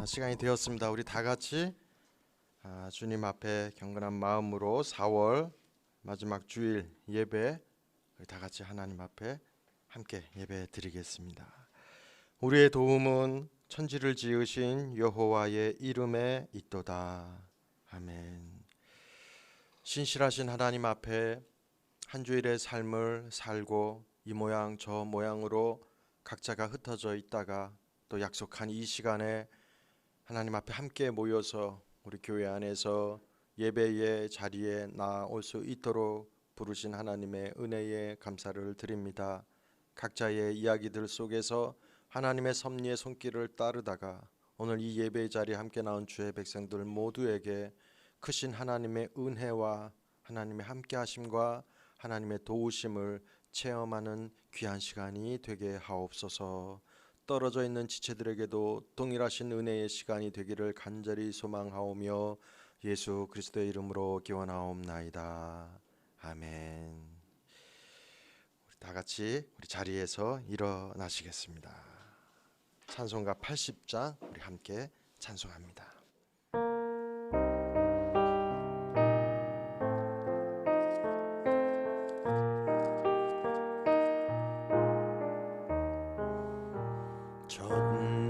시간이 되었습니다. 우리 다 같이 주님 앞에 경건한 마음으로 4월 마지막 주일 예배 다 같이 하나님 앞에 함께 예배 드리겠습니다. 우리의 도움은 천지를 지으신 여호와의 이름에 있도다. 아멘. 신실하신 하나님 앞에 한 주일의 삶을 살고 이 모양 저 모양으로 각자가 흩어져 있다가 또 약속한 이 시간에 하나님 앞에 함께 모여서 우리 교회 안에서 예배의 자리에 나올 수 있도록 부르신 하나님의 은혜에 감사를 드립니다. 각자의 이야기들 속에서 하나님의 섭리의 손길을 따르다가 오늘 이 예배의 자리에 함께 나온 주의 백성들 모두에게 크신 하나님의 은혜와 하나님의 함께하심과 하나님의 도우심을 체험하는 귀한 시간이 되게 하옵소서. 떨어져 있는 지체들에게도 동일하신 은혜의 시간이 되기를 간절히 소망하오며 예수 그리스도의 이름으로 기원하옵나이다. 아멘. 우리 다 같이 우리 자리에서 일어나시겠습니다. 찬송가 80장 우리 함께 찬송합니다.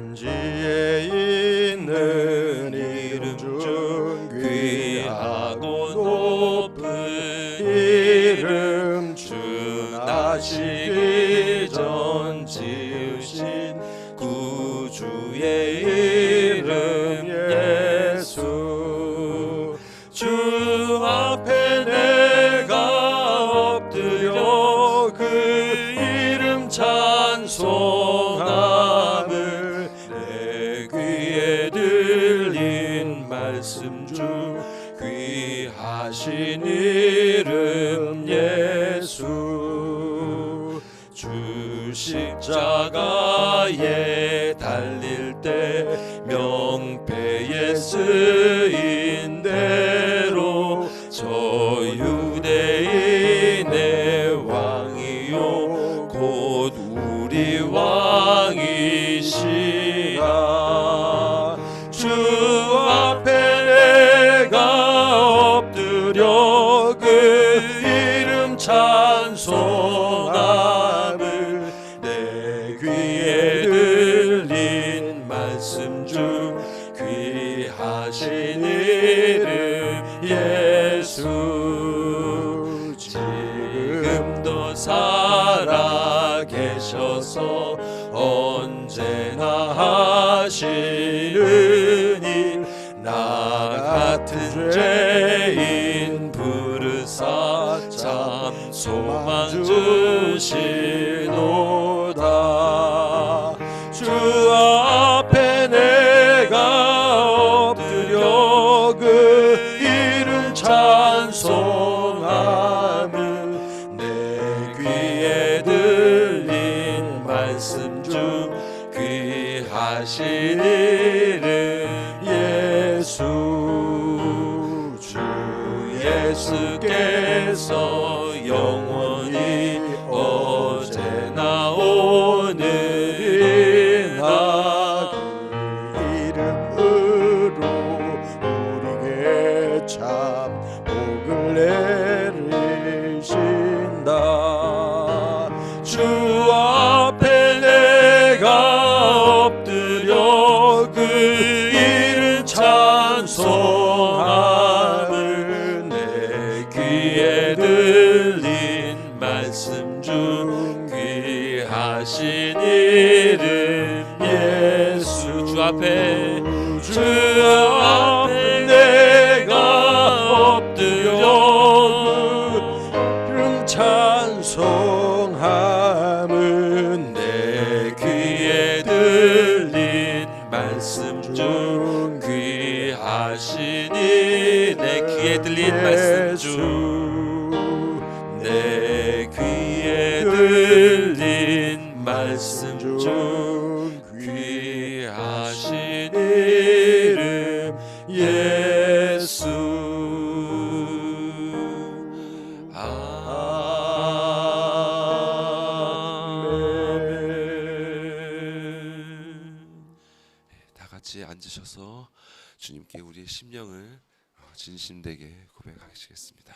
천지에 있는 이름 중 귀하고 높은 이름 주 나시기 전 지으신 구주의 이름 예수. 주 앞에 내가 엎드려 그 이름 찬송함을 내 귀에 들린 말씀 중 귀하신 이름 예수. 주 십자가에 달릴 때 명패에 쓰인 대로 저 유대인의 왕이요 곧 우리 왕이시라. 주 앞에 내가 엎드려 그 이름 찬송함을 내 귀에 들린 말씀 중 귀하신 이름 예수. 지금도 살아 계셔서 언제나 하시는 일 나 같은 죄인 부르사 참 소망 주시노다. 주 앞에 내가 엎드려 그 이름 찬송함을 내 귀에 들린 말씀 중 귀하신 이름 예수. 주 예수께서 영원히 어제나 오늘이나 그 이름으로 우리에게 참 복을 내리신다. 주 앞에 내가 엎드려 그 이름 찬송함을 내 귀에 들린 말씀 중 귀하신 이름 예수. 주 앞에 내가 엎드려 이름 찬송함은 내 귀에 들린 말씀 중 귀하신 이 내 귀에 들린 말씀 중 내 귀에 들린 말씀 중 귀하신 이름 예수. 아멘. 다 같이 같이 앉으셔서 주님께 우리의 심령을 진심되게 고백하시겠습니다.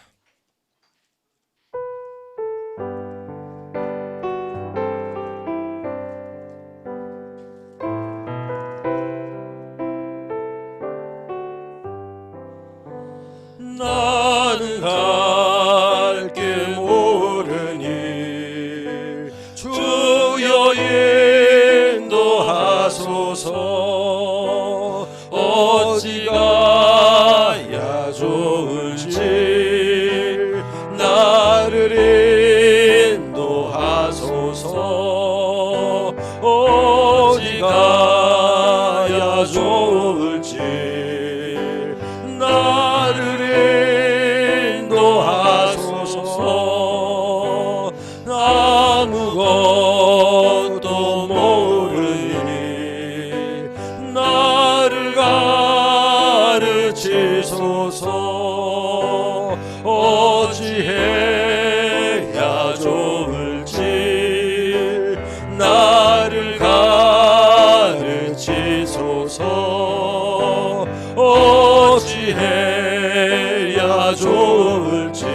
나는 갈 길 모르니 주여 인도하소서. 어찌 가야 좋을지 나를 인도하소서. 어찌 가야 좋을지 나를 인도하소서. 아무것도 모르니 나를 가르치소서. 어찌해야 좋을지 나를 가르치소서. 어찌해야 좋을지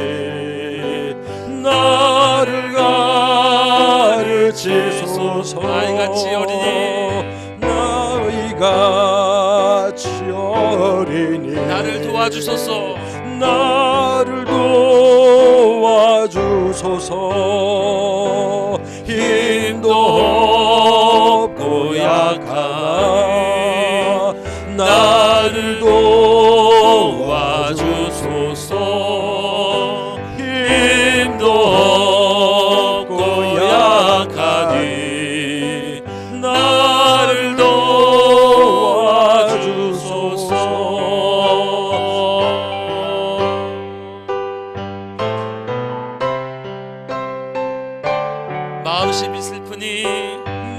나를 가르치소서. 나이같이 어린이, 나이같이 어린이 나를 도와주소서. 나를 도와주소서. 힘도 없고 약하나 나를 도와주소서. 힘도 없고 약하니 나를 도와주소서. 마음심이 슬프니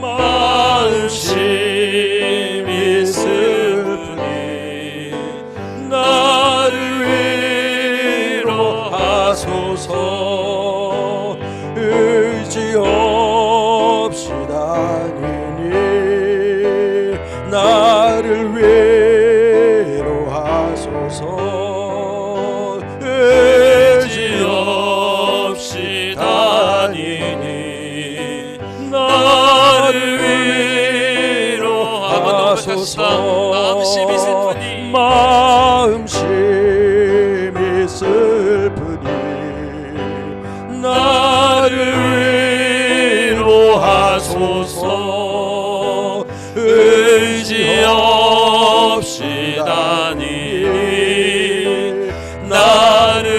마음심이 슬프니 나를 위로하소서. 의지 없이 다니니 나를 위로하소서. 의지 없이 다니니 나를 위로하소서. 마음심이 슬프니 마음심이 슬프니 나를 위로하소서. 의지 없이 다니니 나를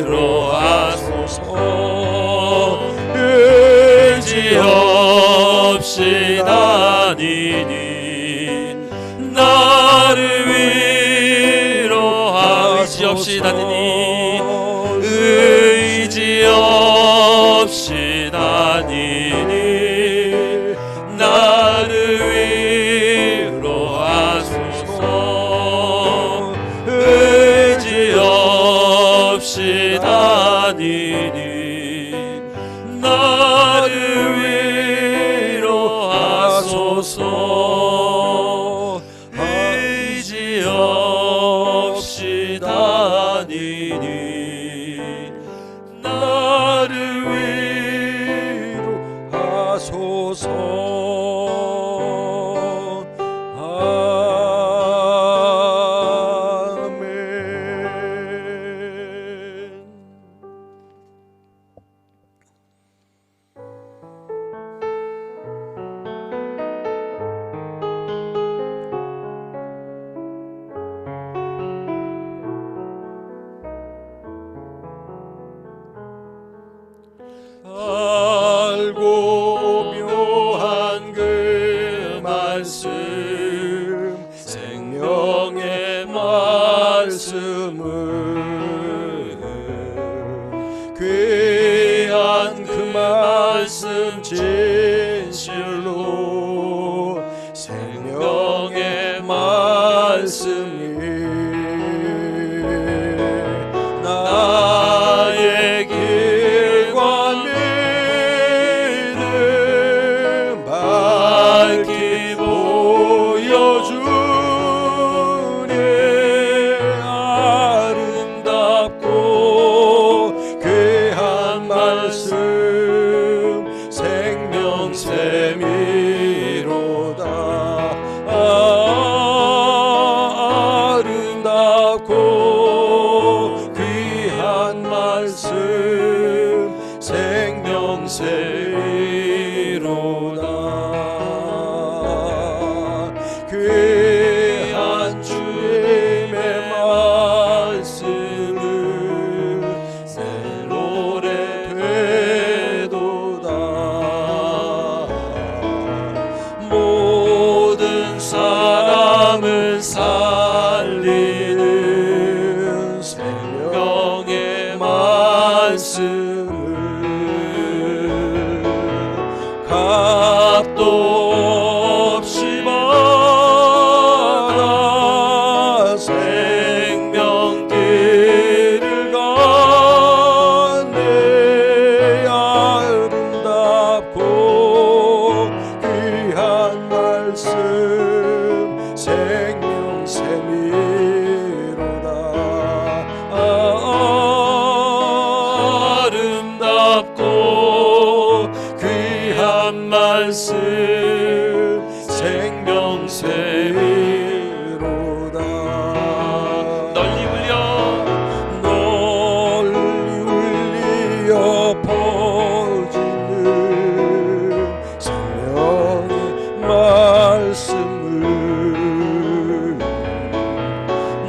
위로하소서. 의지 없이 다니니 나를 위로하소서. 의지 없이 다니니 의지 없이 다니니 나를 위로하소서. 의지 없이 다니니 나를 위로하소서. 의지 없이 다니니 나를 위로하소서. 알고 묘한 그 말씀, 생명의 말씀을 귀한 그 말씀 진실로 생명의 말씀이 나의 길과 믿음 밝히 보여 생명샘이로다. 귀한 주님의 말씀을 새로래 되도다. 모든 사람을 살리는 생명의 말씀을 값도 없이 받아 생명길을 가네. 아름답고 귀한 말씀 생명샘이로다. 아름답고 귀한 말씀 생명샘이로다. 널리 울려 퍼지는 생명의 말씀을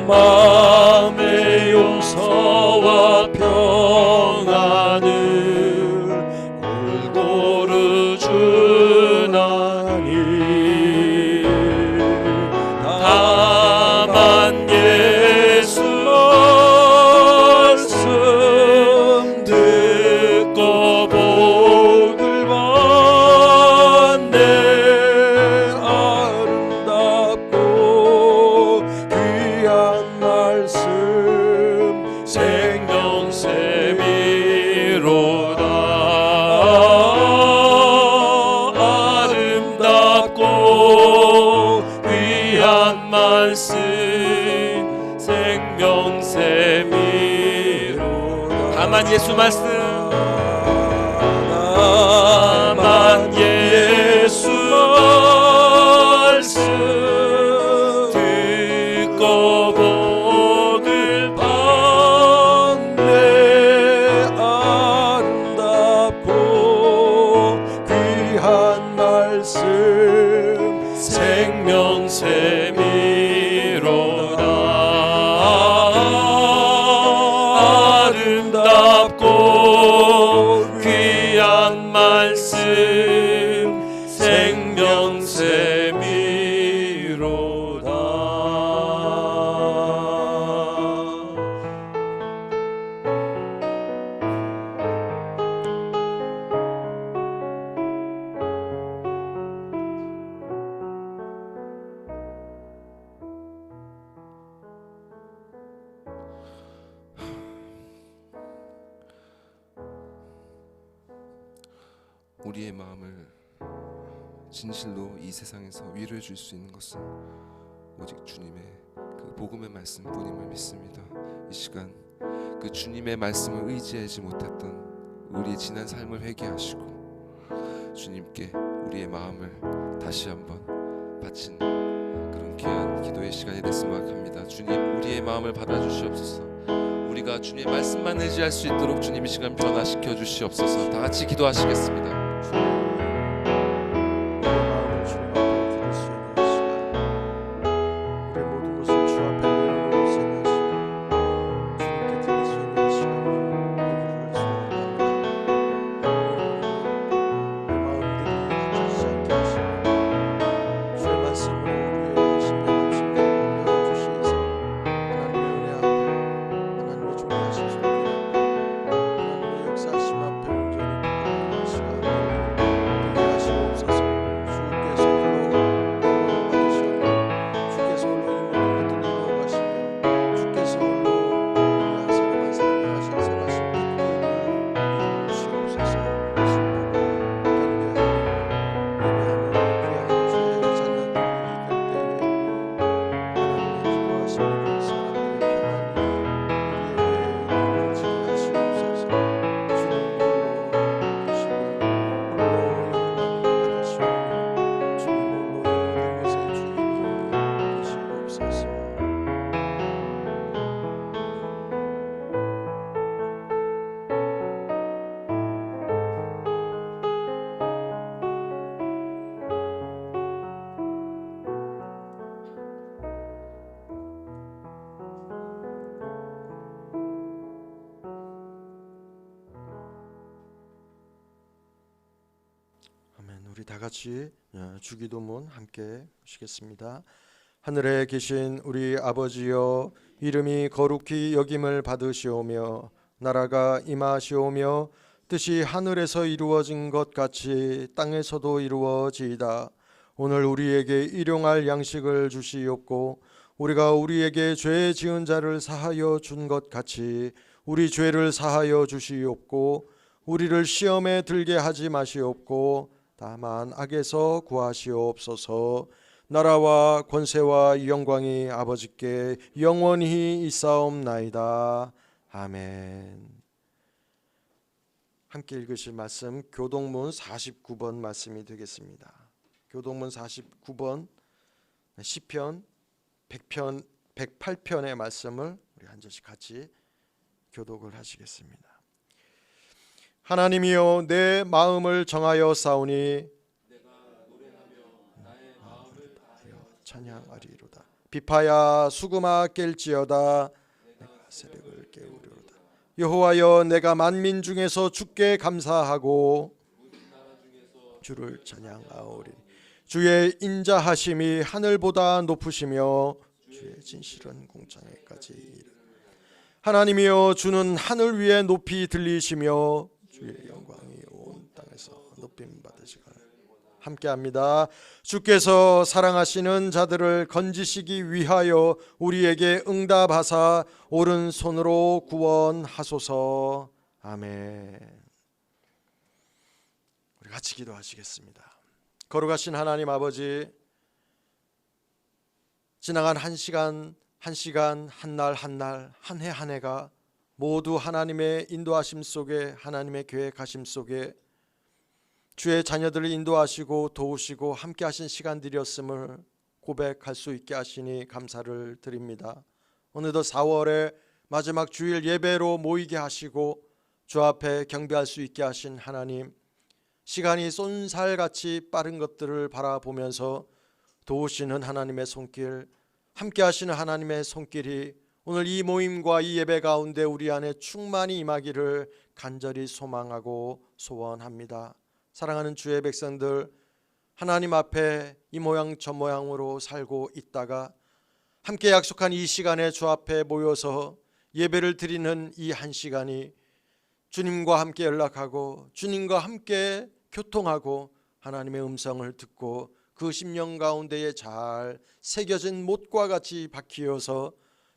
마음의 용서와 평안을 골고루 주나니. 다만 예수 말씀 듣고 복을 받네. 아름답고 귀한 말씀 생명샘이로다. 아름답고 귀한 말씀 생명샘이로다. 다만 예수 말씀 다만 예수 말씀 듣고 복을 받네. 아름답고 귀한 말씀 생명샘이로다. 아름답고 귀한 말씀 생명샘이로다. 우리의 마음을 진실로 이 세상에서 위로해 줄 수 있는 것은 오직 주님의 그 복음의 말씀뿐임을 믿습니다. 이 시간 그 주님의 말씀을 의지하지 못했던 우리의 지난 삶을 회개하시고 주님께 우리의 마음을 다시 한번 바치는 그런 귀한 기도의 시간이 됐으면 합니다. 주님, 우리의 마음을 받아주시옵소서. 우리가 주님의 말씀만 의지할 수 있도록 주님 이 시간 변화시켜 주시옵소서. 다 같이 기도하시겠습니다. 하나님의 역사하심 앞에 온전히 기도하는 시간 우리 다 같이 주기도문 함께 하시겠습니다. 하늘에 계신 우리 아버지여, 이름이 거룩히 여김을 받으시오며 나라가 임하시오며 뜻이 하늘에서 이루어진 것 같이 땅에서도 이루어지이다. 오늘 우리에게 일용할 양식을 주시옵고 우리가 우리에게 죄 지은 자를 사하여 준 것 같이 우리 죄를 사하여 주시옵고 우리를 시험에 들게 하지 마시옵고 다만 악에서 구하시옵소서. 나라와 권세와 영광이 아버지께 영원히 있사옵나이다. 아멘. 함께 읽으실 말씀 교동문 49번 말씀이 되겠습니다. 교동문 49번 시편 100편 108편의 말씀을 우리 한 절씩 같이 교독을 하시겠습니다. 하나님이여, 내 마음을 정하여 싸우니 찬양하리로다. 비파야 수금아 깰지어다. 내가 새벽을 깨우리로다. 여호와여, 내가 만민 중에서 주께 감사하고 주를 찬양하오리. 주의 인자하심이 하늘보다 높으시며 주의 진실은 공창에까지 이르. 하나님이여, 주는 하늘 위에 높이 들리시며 주의 영광이 온 땅에서 높임 받으시고. 함께합니다. 주께서 사랑하시는 자들을 건지시기 위하여 우리에게 응답하사 오른손으로 구원하소서. 아멘. 우리 같이 기도하시겠습니다. 거룩하신 하나님 아버지, 지나간 한 시간 한 시간, 한 날 한 날, 한 해 한 해가 모두 하나님의 인도하심 속에, 하나님의 계획하심 속에 주의 자녀들을 인도하시고 도우시고 함께 하신 시간들이었음을 고백할 수 있게 하시니 감사를 드립니다. 어느덧 4월의 마지막 주일 예배로 모이게 하시고 주 앞에 경배할 수 있게 하신 하나님, 시간이 쏜살같이 빠른 것들을 바라보면서 도우시는 하나님의 손길, 함께 하시는 하나님의 손길이 오늘 이 모임과 이 예배 가운데 우리 안에 충만히 임하기를 간절히 소망하고 소원합니다. 사랑하는 주의 백성들, 하나님 앞에 이 모양 저 모양으로 살고 있다가 함께 약속한 이 시간에 주 앞에 모여서 예배를 드리는 이 한 시간이 주님과 함께 연락하고 주님과 함께 교통하고 하나님의 음성을 듣고 그 심령 가운데에 잘 새겨진 못과 같이 박히어서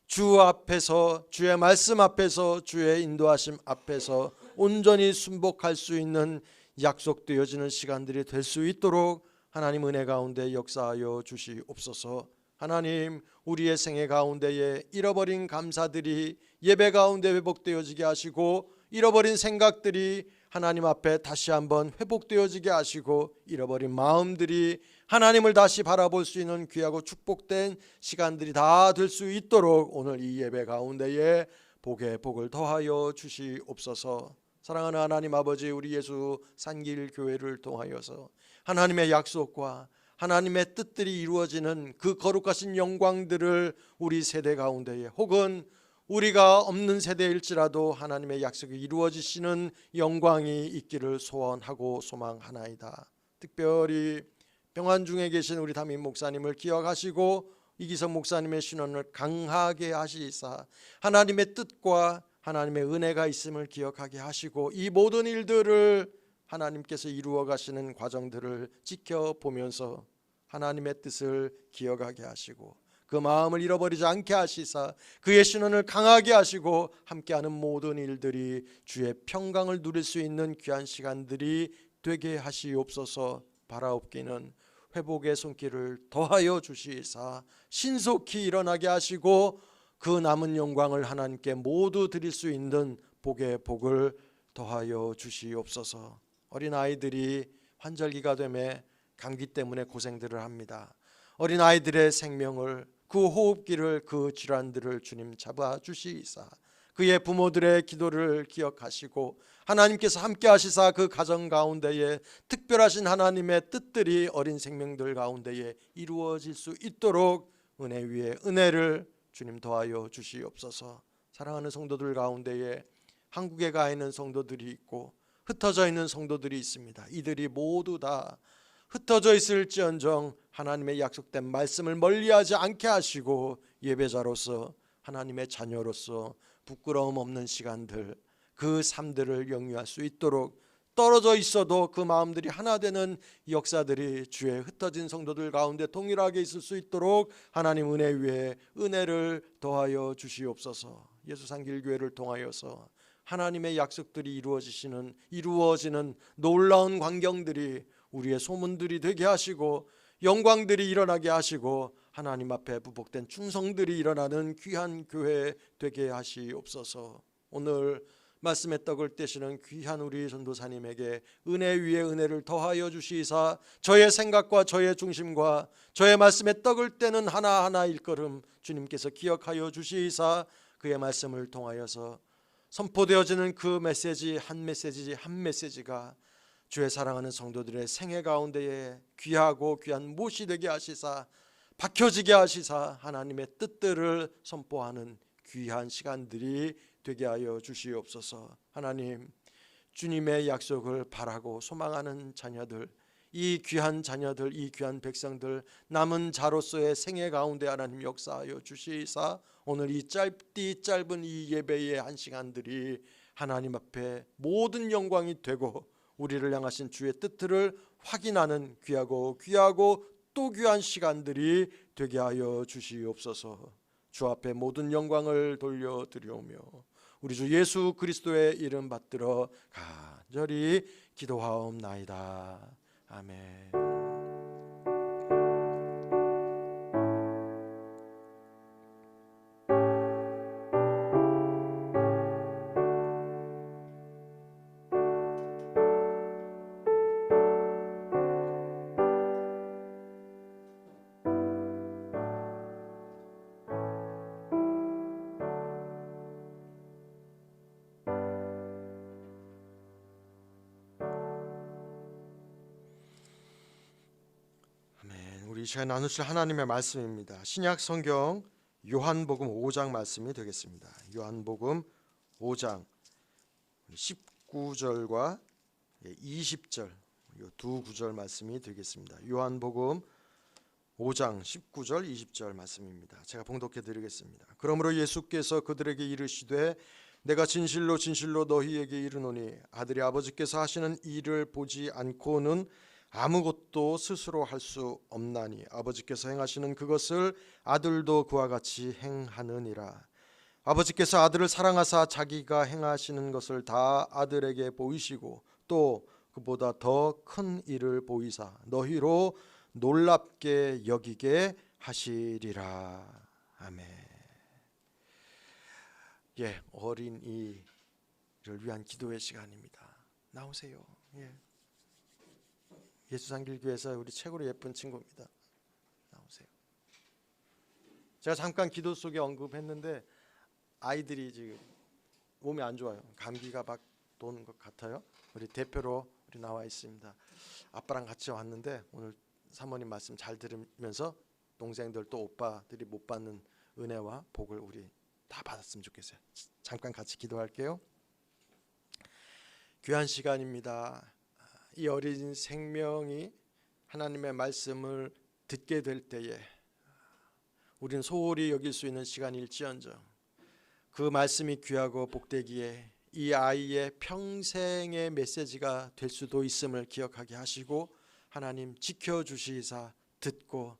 주 앞에서, 주의 말씀 앞에서, 주의 인도하심 앞에서 온전히 순복할 수 있는 약속되어지는 시간들이 될 수 있도록 하나님 은혜 가운데 역사하여 주시옵소서. 하나님, 우리의 생애 가운데에 잃어버린 감사들이 예배 가운데 회복되어지게 하시고 잃어버린 생각들이 하나님 앞에 다시 한번 회복되어지게 하시고 잃어버린 마음들이 하나님을 다시 바라볼 수 있는 귀하고 축복된 시간들이 다 될 수 있도록 오늘 이 예배 가운데에 복에 복을 더하여 주시옵소서. 사랑하는 하나님 아버지, 우리 예수 산길 교회를 통하여서 하나님의 약속과 하나님의 뜻들이 이루어지는 그 거룩하신 영광들을 우리 세대 가운데에 혹은 우리가 없는 세대일지라도 하나님의 약속이 이루어지시는 영광이 있기를 소원하고 소망하나이다. 특별히 병환 중에 계신 우리 담임 목사님을 기억하시고 이기성 목사님의 신원을 강하게 하시사 하나님의 뜻과 하나님의 은혜가 있음을 기억하게 하시고 이 모든 일들을 하나님께서 이루어 가시는 과정들을 지켜보면서 하나님의 뜻을 기억하게 하시고 그 마음을 잃어버리지 않게 하시사 그의 신원을 강하게 하시고 함께하는 모든 일들이 주의 평강을 누릴 수 있는 귀한 시간들이 되게 하시옵소서. 바라옵기는 회복의 손길을 더하여 주시사 신속히 일어나게 하시고 그 남은 영광을 하나님께 모두 드릴 수 있는 복의 복을 더하여 주시옵소서. 어린아이들이 환절기가 되매 감기 때문에 고생들을 합니다. 어린아이들의 생명을, 그 호흡기를, 그 질환들을 주님 잡아주시사 그의 부모들의 기도를 기억하시고 하나님께서 함께 하시사 그 가정 가운데에 특별하신 하나님의 뜻들이 어린 생명들 가운데에 이루어질 수 있도록 은혜 위에 은혜를 주님 더하여 주시옵소서. 사랑하는 성도들 가운데에 한국에 가 있는 성도들이 있고 흩어져 있는 성도들이 있습니다. 이들이 모두 다 흩어져 있을지언정 하나님의 약속된 말씀을 멀리하지 않게 하시고 예배자로서 하나님의 자녀로서 부끄러움 없는 시간들, 그 삶들을 영위할 수 있도록 떨어져 있어도 그 마음들이 하나 되는 역사들이 주의 흩어진 성도들 가운데 동일하게 있을 수 있도록 하나님 은혜 위에 은혜를 더하여 주시옵소서. 예수상길교회를 통하여서 하나님의 약속들이 이루어지는 놀라운 광경들이 우리의 소문들이 되게 하시고 영광들이 일어나게 하시고 하나님 앞에 부복된 충성들이 일어나는 귀한 교회 되게 하시옵소서. 오늘 말씀의 떡을 떼시는 귀한 우리 전도사님에게 은혜 위에 은혜를 더하여 주시사 저의 생각과 저의 중심과 저의 말씀의 떡을 떼는 하나하나 일걸음 주님께서 기억하여 주시사 그의 말씀을 통하여서 선포되어지는 그 메시지 한 메시지가 주의 사랑하는 성도들의 생애 가운데에 귀하고 귀한 못이 되게 하시사 박혀지게 하시사 하나님의 뜻들을 선포하는 귀한 시간들이 되게 하여 주시옵소서. 하나님, 주님의 약속을 바라고 소망하는 자녀들, 이 귀한 자녀들, 이 귀한 백성들 남은 자로서의 생애 가운데 하나님 역사하여 주시사 오늘 이 짧은 이 예배의 한 시간들이 하나님 앞에 모든 영광이 되고 우리를 향하신 주의 뜻들을 확인하는 귀하고 또 귀한 시간들이 되게 하여 주시옵소서. 주 앞에 모든 영광을 돌려드리오며 우리 주 예수 그리스도의 이름 받들어 간절히 기도하옵나이다. 아멘. 우리 시간에 나누실 하나님의 말씀입니다. 신약 성경 요한복음 5장 말씀이 되겠습니다. 요한복음 5장 19절과 20절 이 두 구절 말씀이 되겠습니다. 요한복음 5장 19절 20절 말씀입니다. 제가 봉독해 드리겠습니다. 그러므로 예수께서 그들에게 이르시되 내가 진실로 너희에게 이르노니 아들이 아버지께서 하시는 일을 보지 않고는 아무것도 스스로 할 수 없나니 아버지께서 행하시는 그것을 아들도 그와 같이 행하느니라. 아버지께서 아들을 사랑하사 자기가 행하시는 것을 다 아들에게 보이시고 또 그보다 더 큰 일을 보이사 너희로 놀랍게 여기게 하시리라. 아멘. 어린이를 위한 기도의 시간입니다. 나오세요. 예수상길교회에서 우리 최고로 예쁜 친구입니다. 나오세요. 제가 잠깐 기도 속에 언급했는데 아이들이 지금 몸이 안 좋아요. 감기가 막 도는 것 같아요. 우리 대표로 우리 나와 있습니다. 아빠랑 같이 왔는데 오늘 사모님 말씀 잘 들으면서 동생들 또 오빠들이 못 받는 은혜와 복을 우리 다 받았으면 좋겠어요. 잠깐 같이 기도할게요. 귀한 시간입니다. 이 어린 생명이 하나님의 말씀을 듣게 될 때에 우리는 소홀히 여길 수 있는 시간일지언정 그 말씀이 귀하고 복되기에 이 아이의 평생의 메시지가 될 수도 있음을 기억하게 하시고 하나님 지켜주시사 듣고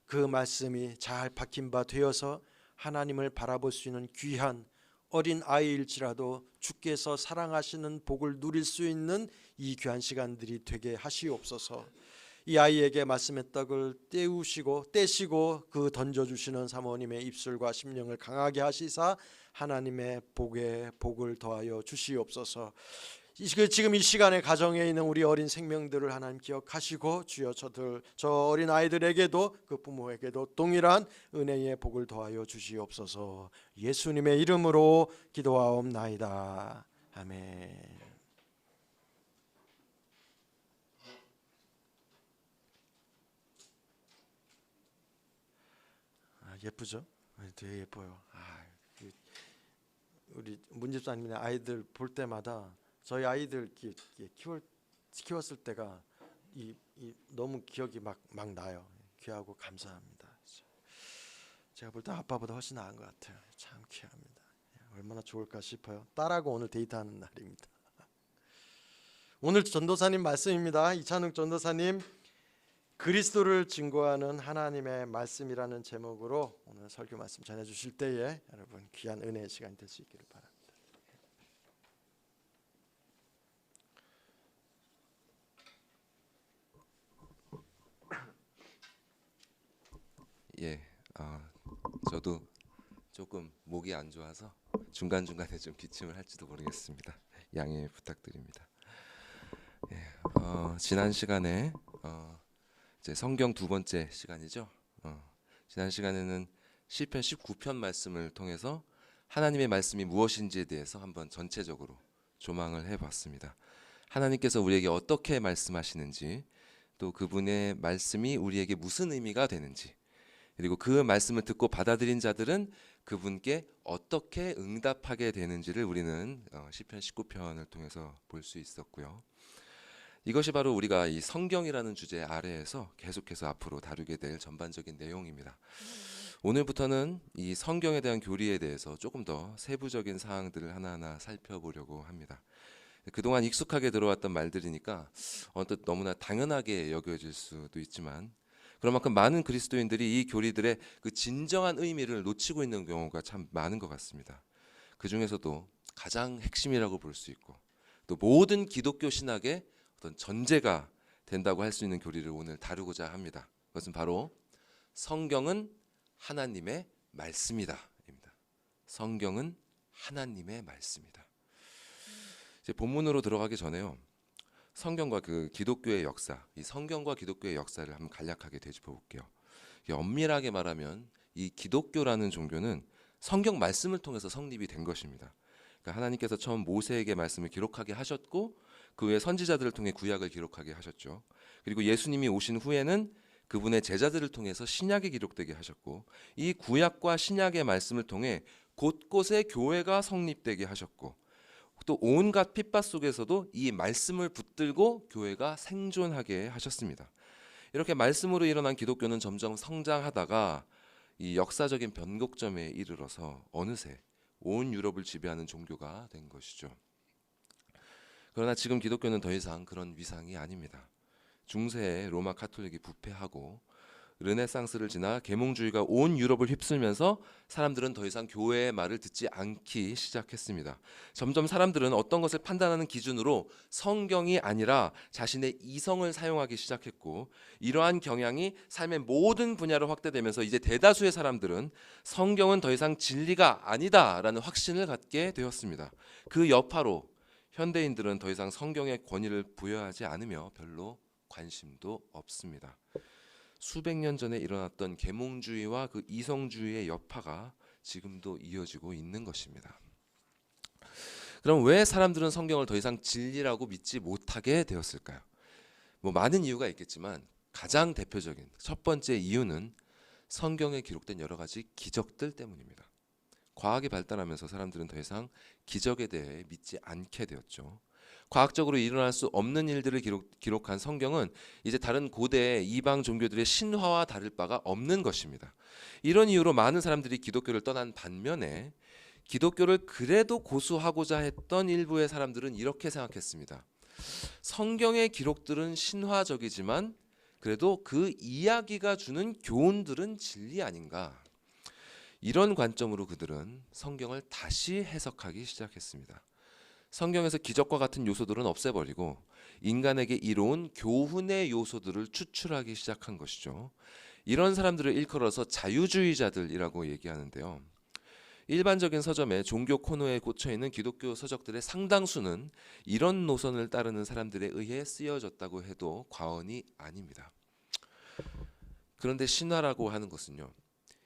그 말씀이 잘 박힌 바 되어서 하나님을 바라볼 수 있는 귀한 어린 아이일지라도 주께서 사랑하시는 복을 누릴 수 있는 이 귀한 시간들이 되게 하시옵소서. 이 아이에게 말씀의 떡을 떼시고 그 던져주시는 사모님의 입술과 심령을 강하게 하시사 하나님의 복을 더하여 주시옵소서. 지금 이 시간에 가정에 있는 우리 어린 생명들을 하나님 기억하시고 주여 저 어린 아이들에게도 그 부모에게도 동일한 은혜의 복을 더하여 주시옵소서. 예수님의 이름으로 기도하옵나이다. 아멘. 예쁘죠? 되게 예뻐요. 우리 문집사님의 아이들 볼 때마다 저희 아이들 키웠을 때가 너무 기억이 막 나요. 귀하고 감사합니다. 제가 볼 때 아빠보다 훨씬 나은 것 같아요. 참 귀합니다. 얼마나 좋을까 싶어요. 딸하고 오늘 데이트하는 날입니다. 오늘 전도사님 말씀입니다. 이찬욱 전도사님 그리스도를 증거하는 하나님의 말씀이라는 제목으로 오늘 설교 말씀 전해주실 때에 여러분 귀한 은혜의 시간이 될 수 있기를 바랍니다. 저도 조금 목이 안 좋아서 중간중간에 좀 기침을 할지도 모르겠습니다. 양해 부탁드립니다. 지난 시간에 이제 성경 두 번째 시간이죠. 지난 시간에는 시편 19편 말씀을 통해서 하나님의 말씀이 무엇인지에 대해서 한번 전체적으로 조망을 해봤습니다. 하나님께서 우리에게 어떻게 말씀하시는지, 또 그분의 말씀이 우리에게 무슨 의미가 되는지, 그리고 그 말씀을 듣고 받아들인 자들은 그분께 어떻게 응답하게 되는지를 우리는 시편 19편을 통해서 볼 수 있었고요. 이것이 바로 우리가 이 성경이라는 주제 아래에서 계속해서 앞으로 다루게 될 전반적인 내용입니다. 오늘부터는 이 성경에 대한 교리에 대해서 조금 더 세부적인 사항들을 하나하나 살펴보려고 합니다. 그동안 익숙하게 들어왔던 말들이니까 언뜻 너무나 당연하게 여겨질 수도 있지만, 그만큼 많은 그리스도인들이 이 교리들의 그 진정한 의미를 놓치고 있는 경우가 참 많은 것 같습니다. 그 중에서도 가장 핵심이라고 볼 수 있고, 또 모든 기독교 신학의 어떤 전제가 된다고 할 수 있는 교리를 오늘 다루고자 합니다. 그것은 바로 성경은 하나님의 말씀이다 입니다. 성경은 하나님의 말씀이다. 이제 본문으로 들어가기 전에요, 성경과 그 기독교의 역사, 이 성경과 기독교의 역사를 한번 간략하게 되짚어 볼게요. 엄밀하게 말하면 이 기독교라는 종교는 성경 말씀을 통해서 성립이 된 것입니다. 그러니까 하나님께서 처음 모세에게 말씀을 기록하게 하셨고, 그 후에 선지자들을 통해 구약을 기록하게 하셨죠. 그리고 예수님이 오신 후에는 그분의 제자들을 통해서 신약이 기록되게 하셨고, 이 구약과 신약의 말씀을 통해 곳곳에 교회가 성립되게 하셨고, 또 온갖 핍박 속에서도 이 말씀을 붙들고 교회가 생존하게 하셨습니다. 이렇게 말씀으로 일어난 기독교는 점점 성장하다가 이 역사적인 변곡점에 이르러서 어느새 온 유럽을 지배하는 종교가 된 것이죠. 그러나 지금 기독교는 더 이상 그런 위상이 아닙니다. 중세에 로마 카톨릭이 부패하고 르네상스를 지나 계몽주의가 온 유럽을 휩쓸면서 사람들은 더 이상 교회의 말을 듣지 않기 시작했습니다. 점점 사람들은 어떤 것을 판단하는 기준으로 성경이 아니라 자신의 이성을 사용하기 시작했고, 이러한 경향이 삶의 모든 분야로 확대되면서 이제 대다수의 사람들은 성경은 더 이상 진리가 아니다라는 확신을 갖게 되었습니다. 그 여파로 현대인들은 더 이상 성경의 권위를 부여하지 않으며 별로 관심도 없습니다. 수백 년 전에 일어났던 계몽주의와 그 이성주의의 여파가 지금도 이어지고 있는 것입니다. 그럼 왜 사람들은 성경을 더 이상 진리라고 믿지 못하게 되었을까요? 많은 이유가 있겠지만 가장 대표적인 첫 번째 이유는 성경에 기록된 여러 가지 기적들 때문입니다. 과학이 발달하면서 사람들은 더 이상 기적에 대해 믿지 않게 되었죠. 과학적으로 일어날 수 없는 일들을 기록한 성경은 이제 다른 고대 이방 종교들의 신화와 다를 바가 없는 것입니다. 이런 이유로 많은 사람들이 기독교를 떠난 반면에 기독교를 그래도 고수하고자 했던 일부의 사람들은 이렇게 생각했습니다. 성경의 기록들은 신화적이지만 그래도 그 이야기가 주는 교훈들은 진리 아닌가? 이런 관점으로 그들은 성경을 다시 해석하기 시작했습니다. 성경에서 기적과 같은 요소들은 없애버리고 인간에게 이로운 교훈의 요소들을 추출하기 시작한 것이죠. 이런 사람들을 일컬어서 자유주의자들이라고 얘기하는데요. 일반적인 서점에 종교 코너에 꽂혀있는 기독교 서적들의 상당수는 이런 노선을 따르는 사람들에 의해 쓰여졌다고 해도 과언이 아닙니다. 그런데 신화라고 하는 것은요,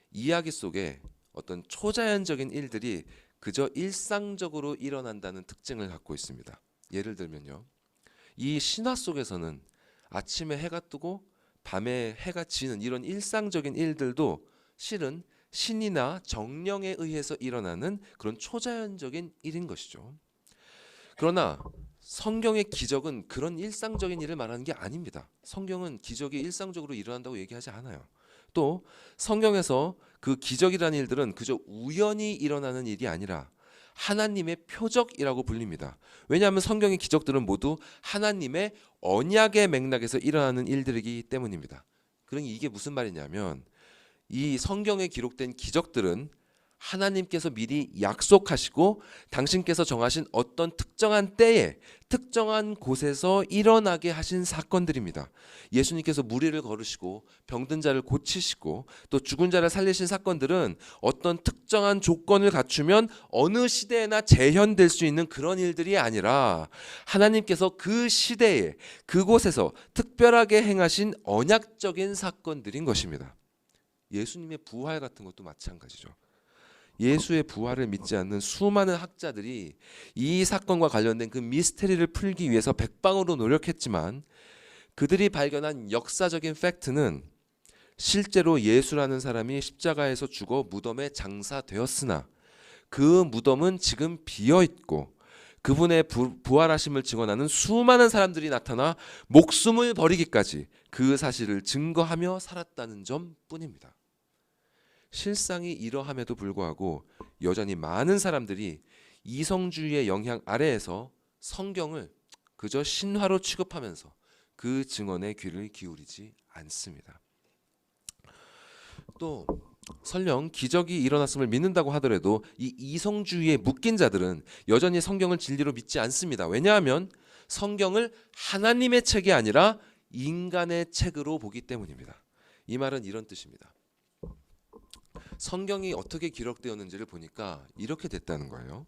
이야기 속에 어떤 초자연적인 일들이 그저 일상적으로 일어난다는 특징을 갖고 있습니다. 예를 들면요, 이 신화 속에서는 아침에 해가 뜨고 밤에 해가 지는 이런 일상적인 일들도 실은 신이나 정령에 의해서 일어나는 그런 초자연적인 일인 것이죠. 그러나 성경의 기적은 그런 일상적인 일을 말하는 게 아닙니다. 성경은 기적이 일상적으로 일어난다고 얘기하지 않아요. 또 성경에서 그 기적이라는 일들은 그저 우연히 일어나는 일이 아니라 하나님의 표적이라고 불립니다. 왜냐하면 성경의 기적들은 모두 하나님의 언약의 맥락에서 일어나는 일들이기 때문입니다. 그러니 이게 무슨 말이냐면 이 성경에 기록된 기적들은 하나님께서 미리 약속하시고 당신께서 정하신 어떤 특정한 때에 특정한 곳에서 일어나게 하신 사건들입니다. 예수님께서 무리를 걸으시고 병든 자를 고치시고 또 죽은 자를 살리신 사건들은 어떤 특정한 조건을 갖추면 어느 시대에나 재현될 수 있는 그런 일들이 아니라 하나님께서 그 시대에 그곳에서 특별하게 행하신 언약적인 사건들인 것입니다. 예수님의 부활 같은 것도 마찬가지죠. 예수의 부활을 믿지 않는 수많은 학자들이 이 사건과 관련된 그 미스테리를 풀기 위해서 백방으로 노력했지만 그들이 발견한 역사적인 팩트는 실제로 예수라는 사람이 십자가에서 죽어 무덤에 장사되었으나 그 무덤은 지금 비어있고 그분의 부활하심을 증언하는 수많은 사람들이 나타나 목숨을 버리기까지 그 사실을 증거하며 살았다는 점뿐입니다. 실상이 이러함에도 불구하고 여전히 많은 사람들이 이성주의의 영향 아래에서 성경을 그저 신화로 취급하면서 그 증언에 귀를 기울이지 않습니다. 또 설령 기적이 일어났음을 믿는다고 하더라도 이 이성주의에 묶인 자들은 여전히 성경을 진리로 믿지 않습니다. 왜냐하면 성경을 하나님의 책이 아니라 인간의 책으로 보기 때문입니다. 이 말은 이런 뜻입니다. 성경이 어떻게 기록되었는지를 보니까 이렇게 됐다는 거예요.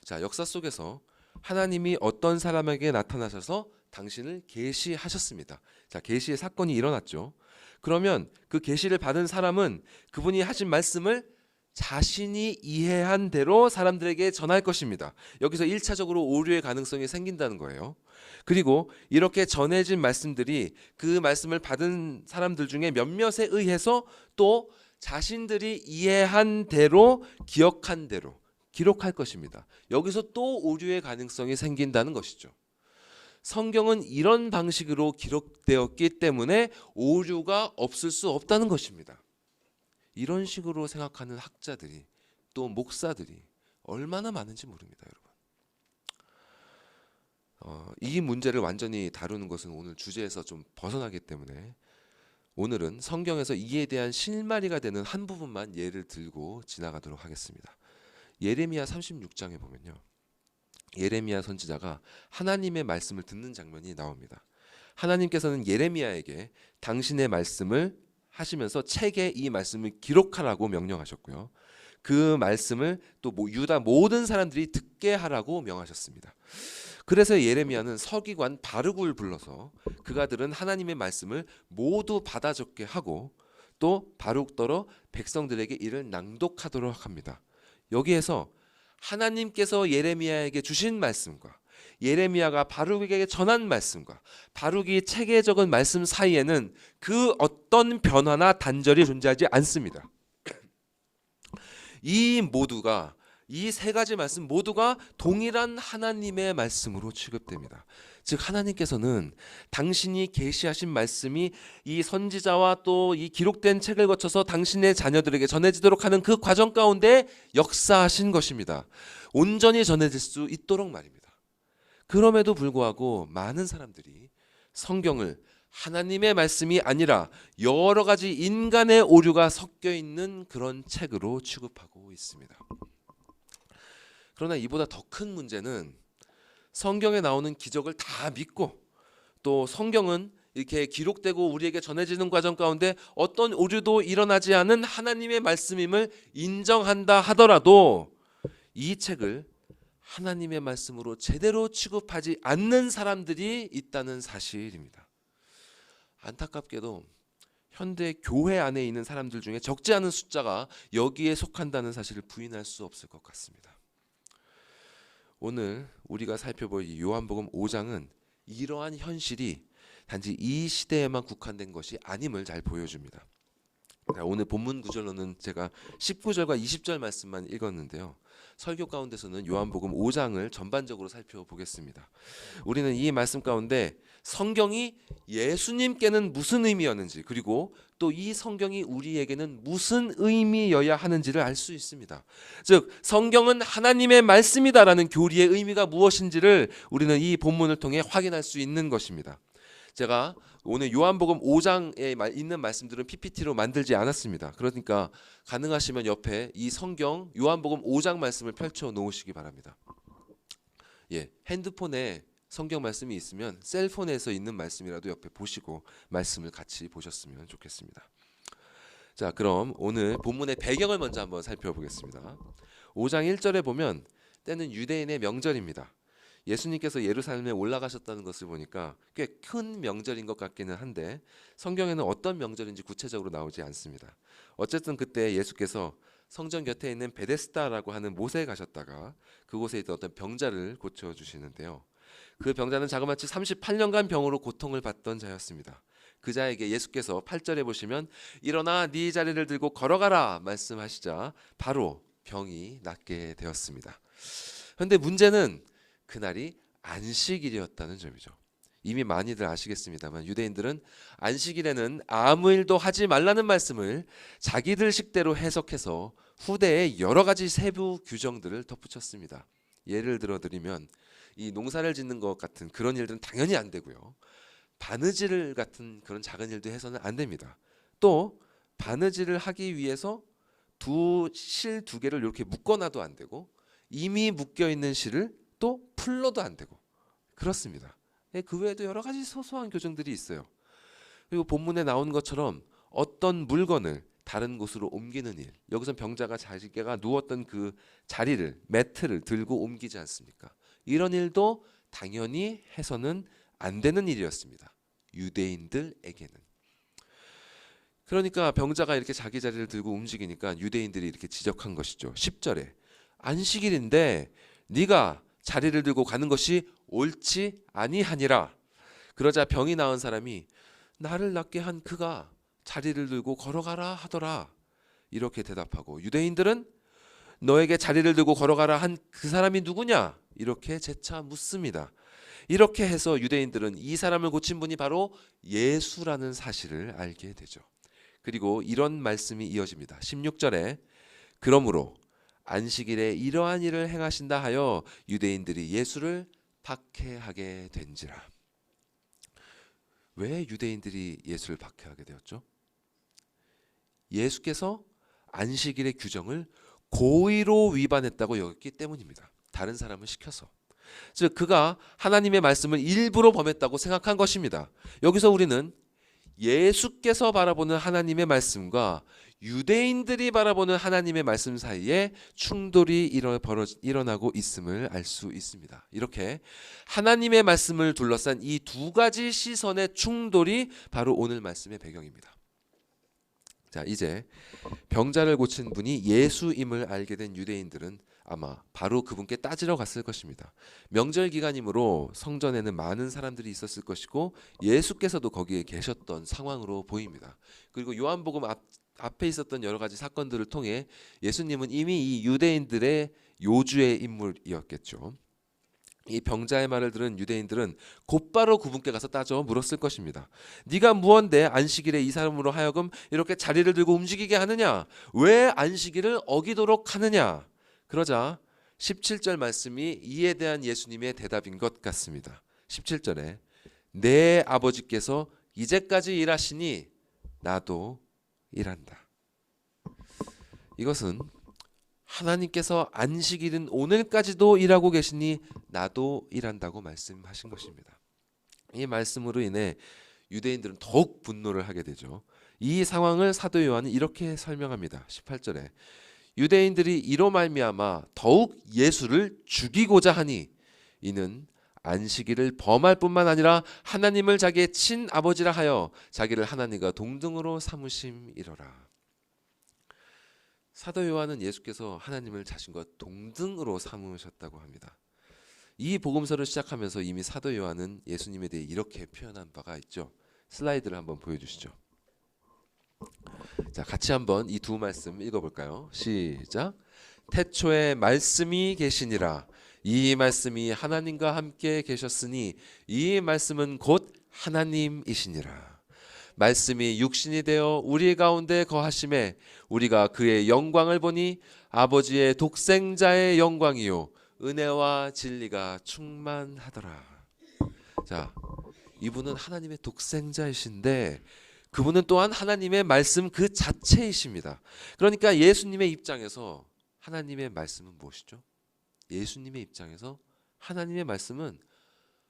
자, 역사 속에서 하나님이 어떤 사람에게 나타나셔서 당신을 계시하셨습니다. 자, 계시의 사건이 일어났죠. 그러면 그 계시를 받은 사람은 그분이 하신 말씀을 자신이 이해한 대로 사람들에게 전할 것입니다. 여기서 1차적으로 오류의 가능성이 생긴다는 거예요. 그리고 이렇게 전해진 말씀들이 그 말씀을 받은 사람들 중에 몇몇에 의해서 또 자신들이 이해한 대로 기억한 대로 기록할 것입니다. 여기서 또 오류의 가능성이 생긴다는 것이죠. 성경은 이런 방식으로 기록되었기 때문에 오류가 없을 수 없다는 것입니다. 이런 식으로 생각하는 학자들이 또 목사들이 얼마나 많은지 모릅니다, 여러분. 이 문제를 완전히 다루는 것은 오늘 주제에서 좀 벗어나기 때문에 오늘은 성경에서 이에 대한 실마리가 되는 한 부분만 예를 들고 지나가도록 하겠습니다. 예레미야 36장에 보면요, 예레미야 선지자가 하나님의 말씀을 듣는 장면이 나옵니다. 하나님께서는 예레미야에게 당신의 말씀을 하시면서 책에 이 말씀을 기록하라고 명령하셨고요. 그 말씀을 또 유다 모든 사람들이 듣게 하라고 명하셨습니다. 그래서 예레미야는 서기관 바르구를 불러서 그가 들은 하나님의 말씀을 모두 받아 적게 하고 또 바룩더러 백성들에게 이를 낭독하도록 합니다. 여기에서 하나님께서 예레미야에게 주신 말씀과 예레미야가 바룩에게 전한 말씀과 바룩이 책에 적은 말씀 사이에는 그 어떤 변화나 단절이 존재하지 않습니다. 이 세 가지 말씀 모두가 동일한 하나님의 말씀으로 취급됩니다. 즉 하나님께서는 당신이 계시하신 말씀이 이 선지자와 또 이 기록된 책을 거쳐서 당신의 자녀들에게 전해지도록 하는 그 과정 가운데 역사하신 것입니다. 온전히 전해질 수 있도록 말입니다. 그럼에도 불구하고 많은 사람들이 성경을 하나님의 말씀이 아니라 여러 가지 인간의 오류가 섞여 있는 그런 책으로 취급하고 있습니다. 그러나 이보다 더 큰 문제는 성경에 나오는 기적을 다 믿고 또 성경은 이렇게 기록되고 우리에게 전해지는 과정 가운데 어떤 오류도 일어나지 않은 하나님의 말씀임을 인정한다 하더라도 이 책을 하나님의 말씀으로 제대로 취급하지 않는 사람들이 있다는 사실입니다. 안타깝게도 현대 교회 안에 있는 사람들 중에 적지 않은 숫자가 여기에 속한다는 사실을 부인할 수 없을 것 같습니다. 오늘 우리가 살펴볼 요한복음 5장은 이러한 현실이 단지 이 시대에만 국한된 것이 아님을 잘 보여줍니다. 오늘 본문 구절로는 제가 19절과 20절 말씀만 읽었는데요. 설교 가운데서는 요한복음 5장을 전반적으로 살펴보겠습니다. 우리는 이 말씀 가운데 성경이 예수님께는 무슨 의미였는지, 그리고 또 이 성경이 우리에게는 무슨 의미여야 하는지를 알 수 있습니다. 즉 성경은 하나님의 말씀이다라는 교리의 의미가 무엇인지를 우리는 이 본문을 통해 확인할 수 있는 것입니다. 제가 오늘 요한복음 5장에 있는 말씀들은 PPT로 만들지 않았습니다. 그러니까 가능하시면 옆에 이 성경 요한복음 5장 말씀을 펼쳐 놓으시기 바랍니다. 핸드폰에 성경 말씀이 있으면 셀폰에서 있는 말씀이라도 옆에 보시고 말씀을 같이 보셨으면 좋겠습니다. 자, 그럼 오늘 본문의 배경을 먼저 한번 살펴보겠습니다. 5장 1절에 보면 때는 유대인의 명절입니다. 예수님께서 예루살렘에 올라가셨다는 것을 보니까 꽤 큰 명절인 것 같기는 한데 성경에는 어떤 명절인지 구체적으로 나오지 않습니다. 어쨌든 그때 예수께서 성전 곁에 있는 베데스다라고 하는 못에 가셨다가 그곳에 있던 어떤 병자를 고쳐주시는데요. 그 병자는 자그마치 38년간 병으로 고통을 받던 자였습니다. 그 자에게 예수께서 8절에 보시면 일어나 네 자리를 들고 걸어가라 말씀하시자 바로 병이 낫게 되었습니다. 그런데 문제는 그날이 안식일이었다는 점이죠. 이미 많이들 아시겠습니다만 유대인들은 안식일에는 아무 일도 하지 말라는 말씀을 자기들 식대로 해석해서 후대에 여러 가지 세부 규정들을 덧붙였습니다. 예를 들어 드리면 이 농사를 짓는 것 같은 그런 일들은 당연히 안 되고요. 바느질 같은 그런 작은 일도 해서는 안 됩니다. 또 바느질을 하기 위해서 실 두 개를 이렇게 묶어놔도 안 되고 이미 묶여 있는 실을 또 풀러도 안 되고 그렇습니다. 그 외에도 여러 가지 소소한 규정들이 있어요. 그리고 본문에 나온 것처럼 어떤 물건을 다른 곳으로 옮기는 일, 여기서 병자가 자기가 누웠던 그 자리를 매트를 들고 옮기지 않습니까? 이런 일도 당연히 해서는 안 되는 일이었습니다. 유대인들에게는. 그러니까 병자가 이렇게 자기 자리를 들고 움직이니까 유대인들이 이렇게 지적한 것이죠. 10절에 안식일인데 네가 자리를 들고 가는 것이 옳지 아니하니라. 그러자 병이 나은 사람이 나를 낫게 한 그가 자리를 들고 걸어가라 하더라. 이렇게 대답하고 유대인들은 너에게 자리를 들고 걸어가라 한 그 사람이 누구냐? 이렇게 재차 묻습니다. 이렇게 해서 유대인들은 이 사람을 고친 분이 바로 예수라는 사실을 알게 되죠. 그리고 이런 말씀이 이어집니다. 16절에 그러므로 안식일에 이러한 일을 행하신다 하여 유대인들이 예수를 박해하게 된지라. 왜 유대인들이 예수를 박해하게 되었죠? 예수께서 안식일의 규정을 고의로 위반했다고 여겼기 때문입니다. 다른 사람을 시켜서. 즉 그가 하나님의 말씀을 일부러 범했다고 생각한 것입니다. 여기서 우리는 예수께서 바라보는 하나님의 말씀과 유대인들이 바라보는 하나님의 말씀 사이에 충돌이 일어나고 있음을 알 수 있습니다. 이렇게 하나님의 말씀을 둘러싼 이 두 가지 시선의 충돌이 바로 오늘 말씀의 배경입니다. 자, 이제 병자를 고친 분이 예수임을 알게 된 유대인들은 아마 바로 그분께 따지러 갔을 것입니다. 명절 기간이므로 성전에는 많은 사람들이 있었을 것이고 예수께서도 거기에 계셨던 상황으로 보입니다. 그리고 요한복음 앞에 있었던 여러 가지 사건들을 통해 예수님은 이미 이 유대인들의 요주의 인물이었겠죠. 이 병자의 말을 들은 유대인들은 곧바로 그분께 가서 따져 물었을 것입니다. 네가 무언데 안식일에 이 사람으로 하여금 이렇게 자리를 들고 움직이게 하느냐? 왜 안식일을 어기도록 하느냐? 그러자 17절 말씀이 이에 대한 예수님의 대답인 것 같습니다. 17절에 내 아버지께서 이제까지 일하시니 나도 일한다. 이것은 하나님께서 안식일은 오늘까지도 일하고 계시니 나도 일한다고 말씀하신 것입니다. 이 말씀으로 인해 유대인들은 더욱 분노를 하게 되죠. 이 상황을 사도 요한은 이렇게 설명합니다. 18절에 유대인들이 이로 말미암아 더욱 예수를 죽이고자 하니 이는 안식일을 범할 뿐만 아니라 하나님을 자기의 친아버지라 하여 자기를 하나님과 동등으로 삼으심이로라. 사도 요한은 예수께서 하나님을 자신과 동등으로 삼으셨다고 합니다. 이 복음서를 시작하면서 이미 사도 요한은 예수님에 대해 이렇게 표현한 바가 있죠. 슬라이드를 한번 보여주시죠. 자, 같이 한번 이 두 말씀 읽어볼까요? 시작. 태초에 말씀이 계시니라. 이 말씀이 하나님과 함께 계셨으니 이 말씀은 곧 하나님이시니라. 말씀이 육신이 되어 우리 가운데 거하심에 우리가 그의 영광을 보니 아버지의 독생자의 영광이요 은혜와 진리가 충만하더라. 자, 이분은 하나님의 독생자이신데 그분은 또한 하나님의 말씀 그 자체이십니다. 그러니까 예수님의 입장에서 하나님의 말씀은 무엇이죠? 예수님의 입장에서 하나님의 말씀은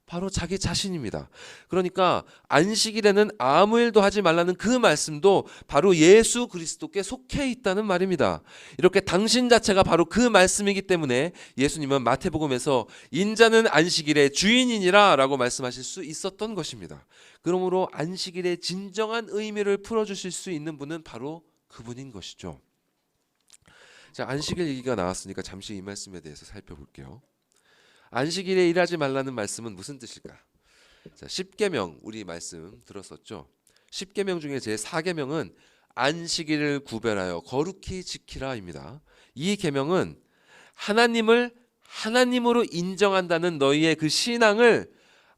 바로 자기 자신입니다. 그러니까 안식일에는 아무 일도 하지 말라는 그 말씀도 바로 예수 그리스도께 속해 있다는 말입니다. 이렇게 당신 자체가 바로 그 말씀이기 때문에 예수님은 마태복음에서 인자는 안식일의 주인이니라 라고 말씀하실 수 있었던 것입니다. 그러므로 안식일의 진정한 의미를 풀어주실 수 있는 분은 바로 그분인 것이죠. 자, 안식일 얘기가 나왔으니까 잠시 이 말씀에 대해서 살펴볼게요. 안식일에 일하지 말라는 말씀은 무슨 뜻일까? 자, 10계명 우리 말씀 들었었죠. 10계명 중에 제 4계명은 안식일을 구별하여 거룩히 지키라입니다. 이 계명은 하나님을 하나님으로 인정한다는 너희의 그 신앙을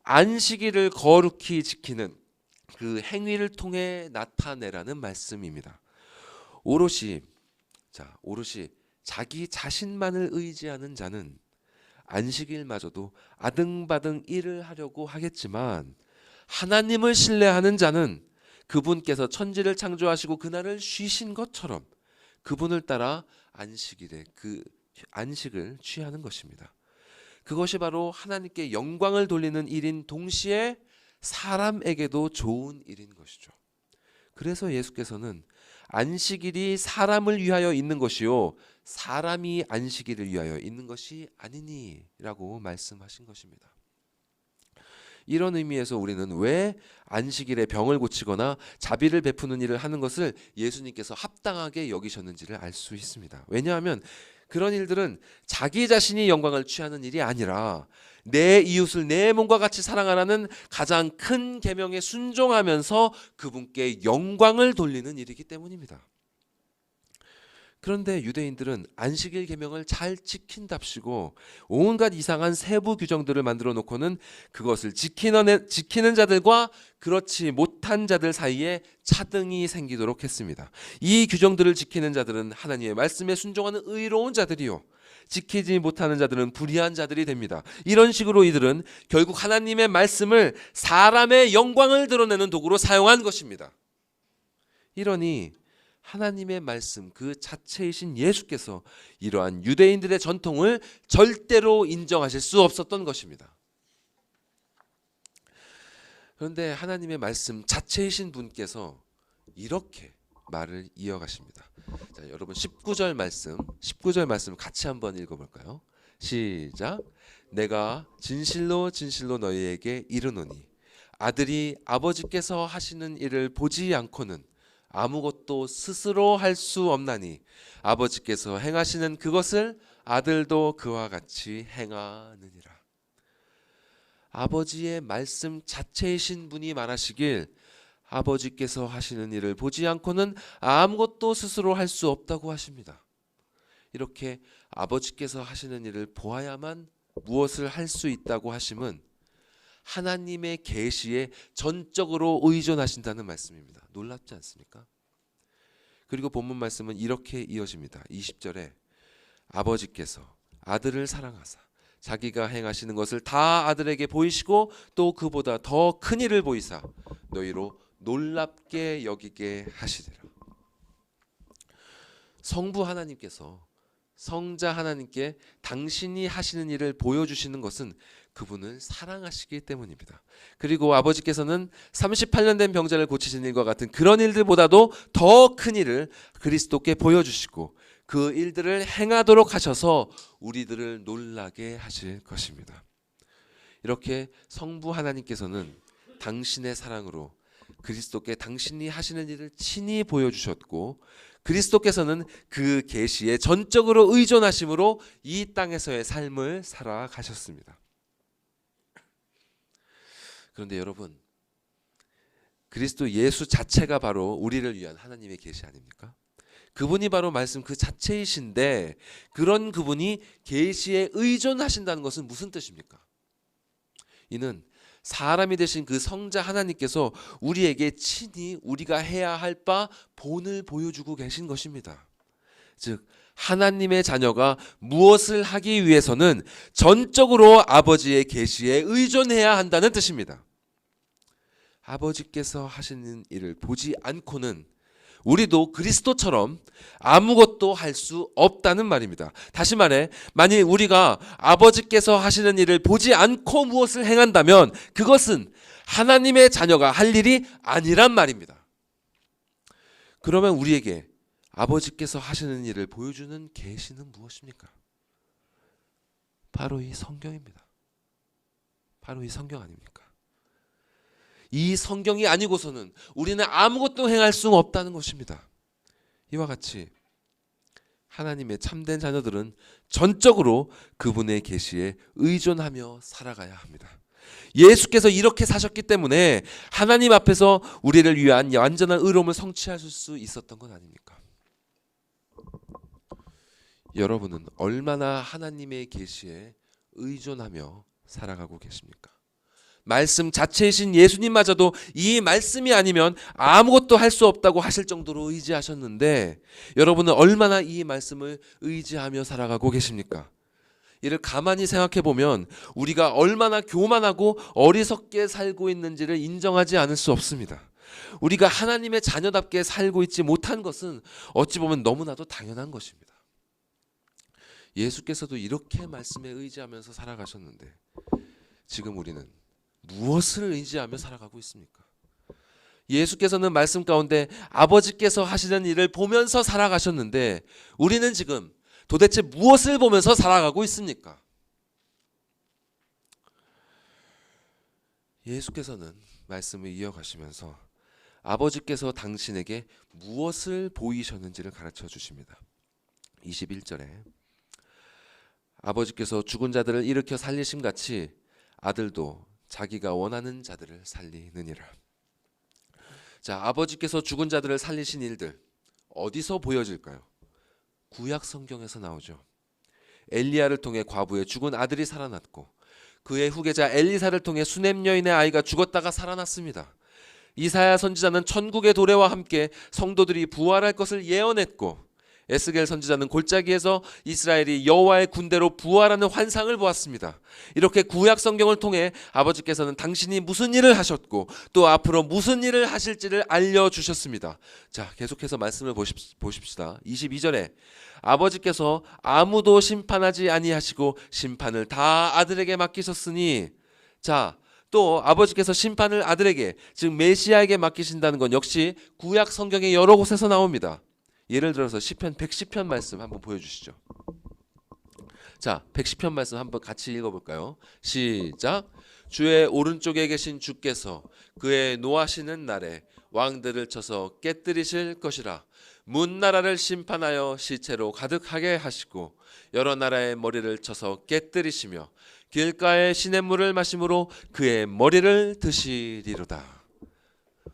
안식일을 거룩히 지키는 그 행위를 통해 나타내라는 말씀입니다. 오롯이 자기 자신만을 의지하는 자는 안식일마저도 아등바등 일을 하려고 하겠지만 하나님을 신뢰하는 자는 그분께서 천지를 창조하시고 그날을 쉬신 것처럼 그분을 따라 안식일에 그 안식을 취하는 것입니다. 그것이 바로 하나님께 영광을 돌리는 일인 동시에 사람에게도 좋은 일인 것이죠. 그래서 예수께서는 안식일이 사람을 위하여 있는 것이요 사람이 안식일을 위하여 있는 것이 아니니라고 말씀하신 것입니다. 이런 의미에서 우리는 왜 안식일에 병을 고치거나 자비를 베푸는 일을 하는 것을 예수님께서 합당하게 여기셨는지를 알 수 있습니다. 왜냐하면 그런 일들은 자기 자신이 영광을 취하는 일이 아니라 내 이웃을 내 몸과 같이 사랑하라는 가장 큰 계명에 순종하면서 그분께 영광을 돌리는 일이기 때문입니다. 그런데 유대인들은 안식일 계명을 잘 지킨답시고 온갖 이상한 세부 규정들을 만들어 놓고는 그것을 지키는 자들과 그렇지 못한 자들 사이에 차등이 생기도록 했습니다. 이 규정들을 지키는 자들은 하나님의 말씀에 순종하는 의로운 자들이요 지키지 못하는 자들은 불의한 자들이 됩니다. 이런 식으로 이들은 결국 하나님의 말씀을 사람의 영광을 드러내는 도구로 사용한 것입니다. 이러니 하나님의 말씀 그 자체이신 예수께서 이러한 유대인들의 전통을 절대로 인정하실 수 없었던 것입니다. 그런데 하나님의 말씀 자체이신 분께서 이렇게 말을 이어가십니다. 자, 여러분 19절 말씀 같이 한번 읽어볼까요? 시작. 내가 진실로 진실로 너희에게 이르노니 아들이 아버지께서 하시는 일을 보지 않고는 아무것도 스스로 할 수 없나니 아버지께서 행하시는 그것을 아들도 그와 같이 행하느니라. 아버지의 말씀 자체이신 분이 말하시길 아버지께서 하시는 일을 보지 않고는 아무것도 스스로 할 수 없다고 하십니다. 이렇게 아버지께서 하시는 일을 보아야만 무엇을 할 수 있다고 하심은 하나님의 계시에 전적으로 의존하신다는 말씀입니다. 놀랍지 않습니까? 그리고 본문 말씀은 이렇게 이어집니다. 20절에 아버지께서 아들을 사랑하사 자기가 행하시는 것을 다 아들에게 보이시고 또 그보다 더 큰 일을 보이사 너희로 놀랍게 여기게 하시리라. 성부 하나님께서 성자 하나님께 당신이 하시는 일을 보여주시는 것은 그분을 사랑하시기 때문입니다. 그리고 아버지께서는 38년 된 병자를 고치신 일과 같은 그런 일들보다도 더 큰 일을 그리스도께 보여주시고 그 일들을 행하도록 하셔서 우리들을 놀라게 하실 것입니다. 이렇게 성부 하나님께서는 당신의 사랑으로 그리스도께 당신이 하시는 일을 친히 보여주셨고 그리스도께서는 그 계시에 전적으로 의존하심으로 이 땅에서의 삶을 살아가셨습니다. 그런데 여러분, 그리스도 예수 자체가 바로 우리를 위한 하나님의 계시 아닙니까? 그분이 바로 말씀 그 자체이신데 그런 그분이 계시에 의존하신다는 것은 무슨 뜻입니까? 이는 사람이 되신 그 성자 하나님께서 우리에게 친히 우리가 해야 할 바 본을 보여주고 계신 것입니다. 즉 하나님의 자녀가 무엇을 하기 위해서는 전적으로 아버지의 계시에 의존해야 한다는 뜻입니다. 아버지께서 하시는 일을 보지 않고는 우리도 그리스도처럼 아무것도 할 수 없다는 말입니다. 다시 말해, 만일 우리가 아버지께서 하시는 일을 보지 않고 무엇을 행한다면 그것은 하나님의 자녀가 할 일이 아니란 말입니다. 그러면 우리에게 아버지께서 하시는 일을 보여주는 계시는 무엇입니까? 바로 이 성경입니다. 바로 이 성경 아닙니까? 이 성경이 아니고서는 우리는 아무것도 행할 수 없다는 것입니다. 이와 같이 하나님의 참된 자녀들은 전적으로 그분의 계시에 의존하며 살아가야 합니다. 예수께서 이렇게 사셨기 때문에 하나님 앞에서 우리를 위한 완전한 의로움을 성취하실 수 있었던 것 아닙니까? 여러분은 얼마나 하나님의 계시에 의존하며 살아가고 계십니까? 말씀 자체이신 예수님마저도 이 말씀이 아니면 아무것도 할 수 없다고 하실 정도로 의지하셨는데 여러분은 얼마나 이 말씀을 의지하며 살아가고 계십니까? 이를 가만히 생각해 보면 우리가 얼마나 교만하고 어리석게 살고 있는지를 인정하지 않을 수 없습니다. 우리가 하나님의 자녀답게 살고 있지 못한 것은 어찌 보면 너무나도 당연한 것입니다. 예수께서도 이렇게 말씀에 의지하면서 살아가셨는데 지금 우리는 무엇을 의지하며 살아가고 있습니까? 예수께서는 말씀 가운데 아버지께서 하시는 일을 보면서 살아가셨는데 우리는 지금 도대체 무엇을 보면서 살아가고 있습니까? 예수께서는 말씀을 이어가시면서 아버지께서 당신에게 무엇을 보이셨는지를 가르쳐 주십니다. 21절에 아버지께서 죽은 자들을 일으켜 살리심 같이 아들도 자기가 원하는 자들을 살리느니라. 자, 아버지께서 죽은 자들을 살리신 일들 어디서 보여질까요? 구약 성경에서 나오죠. 엘리야를 통해 과부의 죽은 아들이 살아났고 그의 후계자 엘리사를 통해 수넴 여인의 아이가 죽었다가 살아났습니다. 이사야 선지자는 천국의 도래와 함께 성도들이 부활할 것을 예언했고 에스겔 선지자는 골짜기에서 이스라엘이 여호와의 군대로 부활하는 환상을 보았습니다. 이렇게 구약 성경을 통해 아버지께서는 당신이 무슨 일을 하셨고 또 앞으로 무슨 일을 하실지를 알려주셨습니다. 자, 계속해서 말씀을 보십시다. 22절에 아버지께서 아무도 심판하지 아니하시고 심판을 다 아들에게 맡기셨으니, 자, 또 아버지께서 심판을 아들에게, 즉 메시아에게 맡기신다는 건 역시 구약 성경의 여러 곳에서 나옵니다. 예를 들어서 시편 110편 말씀 한번 보여주시죠. 자, 110편 말씀 한번 같이 읽어볼까요? 시작. 주의 오른쪽에 계신 주께서 그의 노하시는 날에 왕들을 쳐서 깨뜨리실 것이라. 문나라를 심판하여 시체로 가득하게 하시고 여러 나라의 머리를 쳐서 깨뜨리시며 길가의 시냇물을 마심으로 그의 머리를 드시리로다.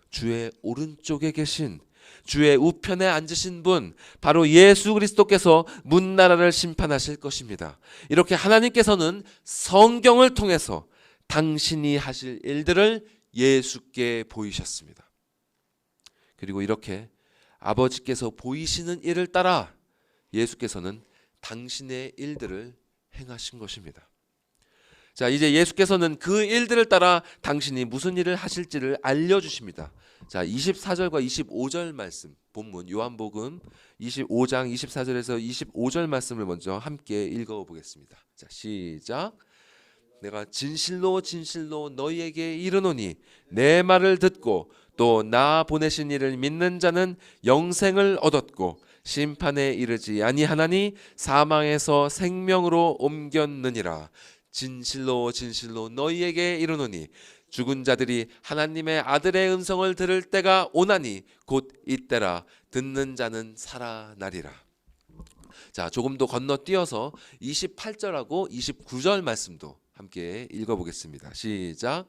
주의 오른쪽에 계신, 주의 우편에 앉으신 분, 바로 예수 그리스도께서 문나라를 심판하실 것입니다. 이렇게 하나님께서는 성경을 통해서 당신이 하실 일들을 예수께 보이셨습니다. 그리고 이렇게 아버지께서 보이시는 일을 따라 예수께서는 당신의 일들을 행하신 것입니다. 자, 이제 예수께서는 그 일들을 따라 당신이 무슨 일을 하실지를 알려주십니다. 자, 24절과 25절 말씀, 본문 요한복음 25장 24절에서 25절 말씀을 먼저 함께 읽어보겠습니다. 자, 시작. 내가 진실로 진실로 너희에게 이르노니 내 말을 듣고 또 나 보내신 이를 믿는 자는 영생을 얻었고 심판에 이르지 아니하나니 사망에서 생명으로 옮겼느니라. 진실로 진실로 너희에게 이르노니 죽은 자들이 하나님의 아들의 음성을 들을 때가 오나니 곧 이때라. 듣는 자는 살아나리라. 자, 조금 더 건너뛰어서 28절하고 29절 말씀도 함께 읽어보겠습니다. 시작.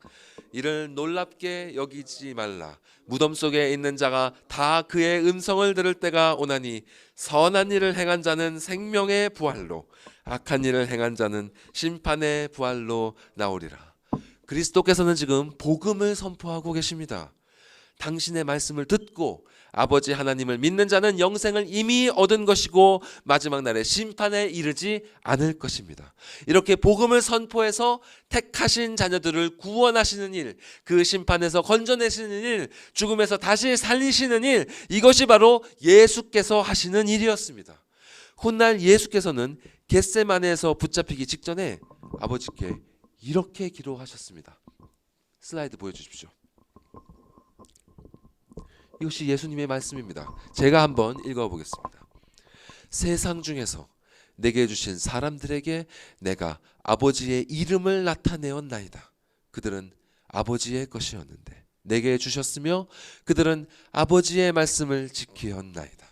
이를 놀랍게 여기지 말라. 무덤 속에 있는 자가 다 그의 음성을 들을 때가 오나니 선한 일을 행한 자는 생명의 부활로 악한 일을 행한 자는 심판의 부활로 나오리라. 그리스도께서는 지금 복음을 선포하고 계십니다. 당신의 말씀을 듣고 아버지 하나님을 믿는 자는 영생을 이미 얻은 것이고 마지막 날에 심판에 이르지 않을 것입니다. 이렇게 복음을 선포해서 택하신 자녀들을 구원하시는 일, 그 심판에서 건져내시는 일, 죽음에서 다시 살리시는 일, 이것이 바로 예수께서 하시는 일이었습니다. 훗날 예수께서는 겟세마네에서 붙잡히기 직전에 아버지께 이렇게 기도하셨습니다. 슬라이드 보여주십시오. 이것이 예수님의 말씀입니다. 제가 한번 읽어보겠습니다. 세상 중에서 내게 주신 사람들에게 내가 아버지의 이름을 나타내었나이다. 그들은 아버지의 것이었는데 내게 주셨으며 그들은 아버지의 말씀을 지키었나이다.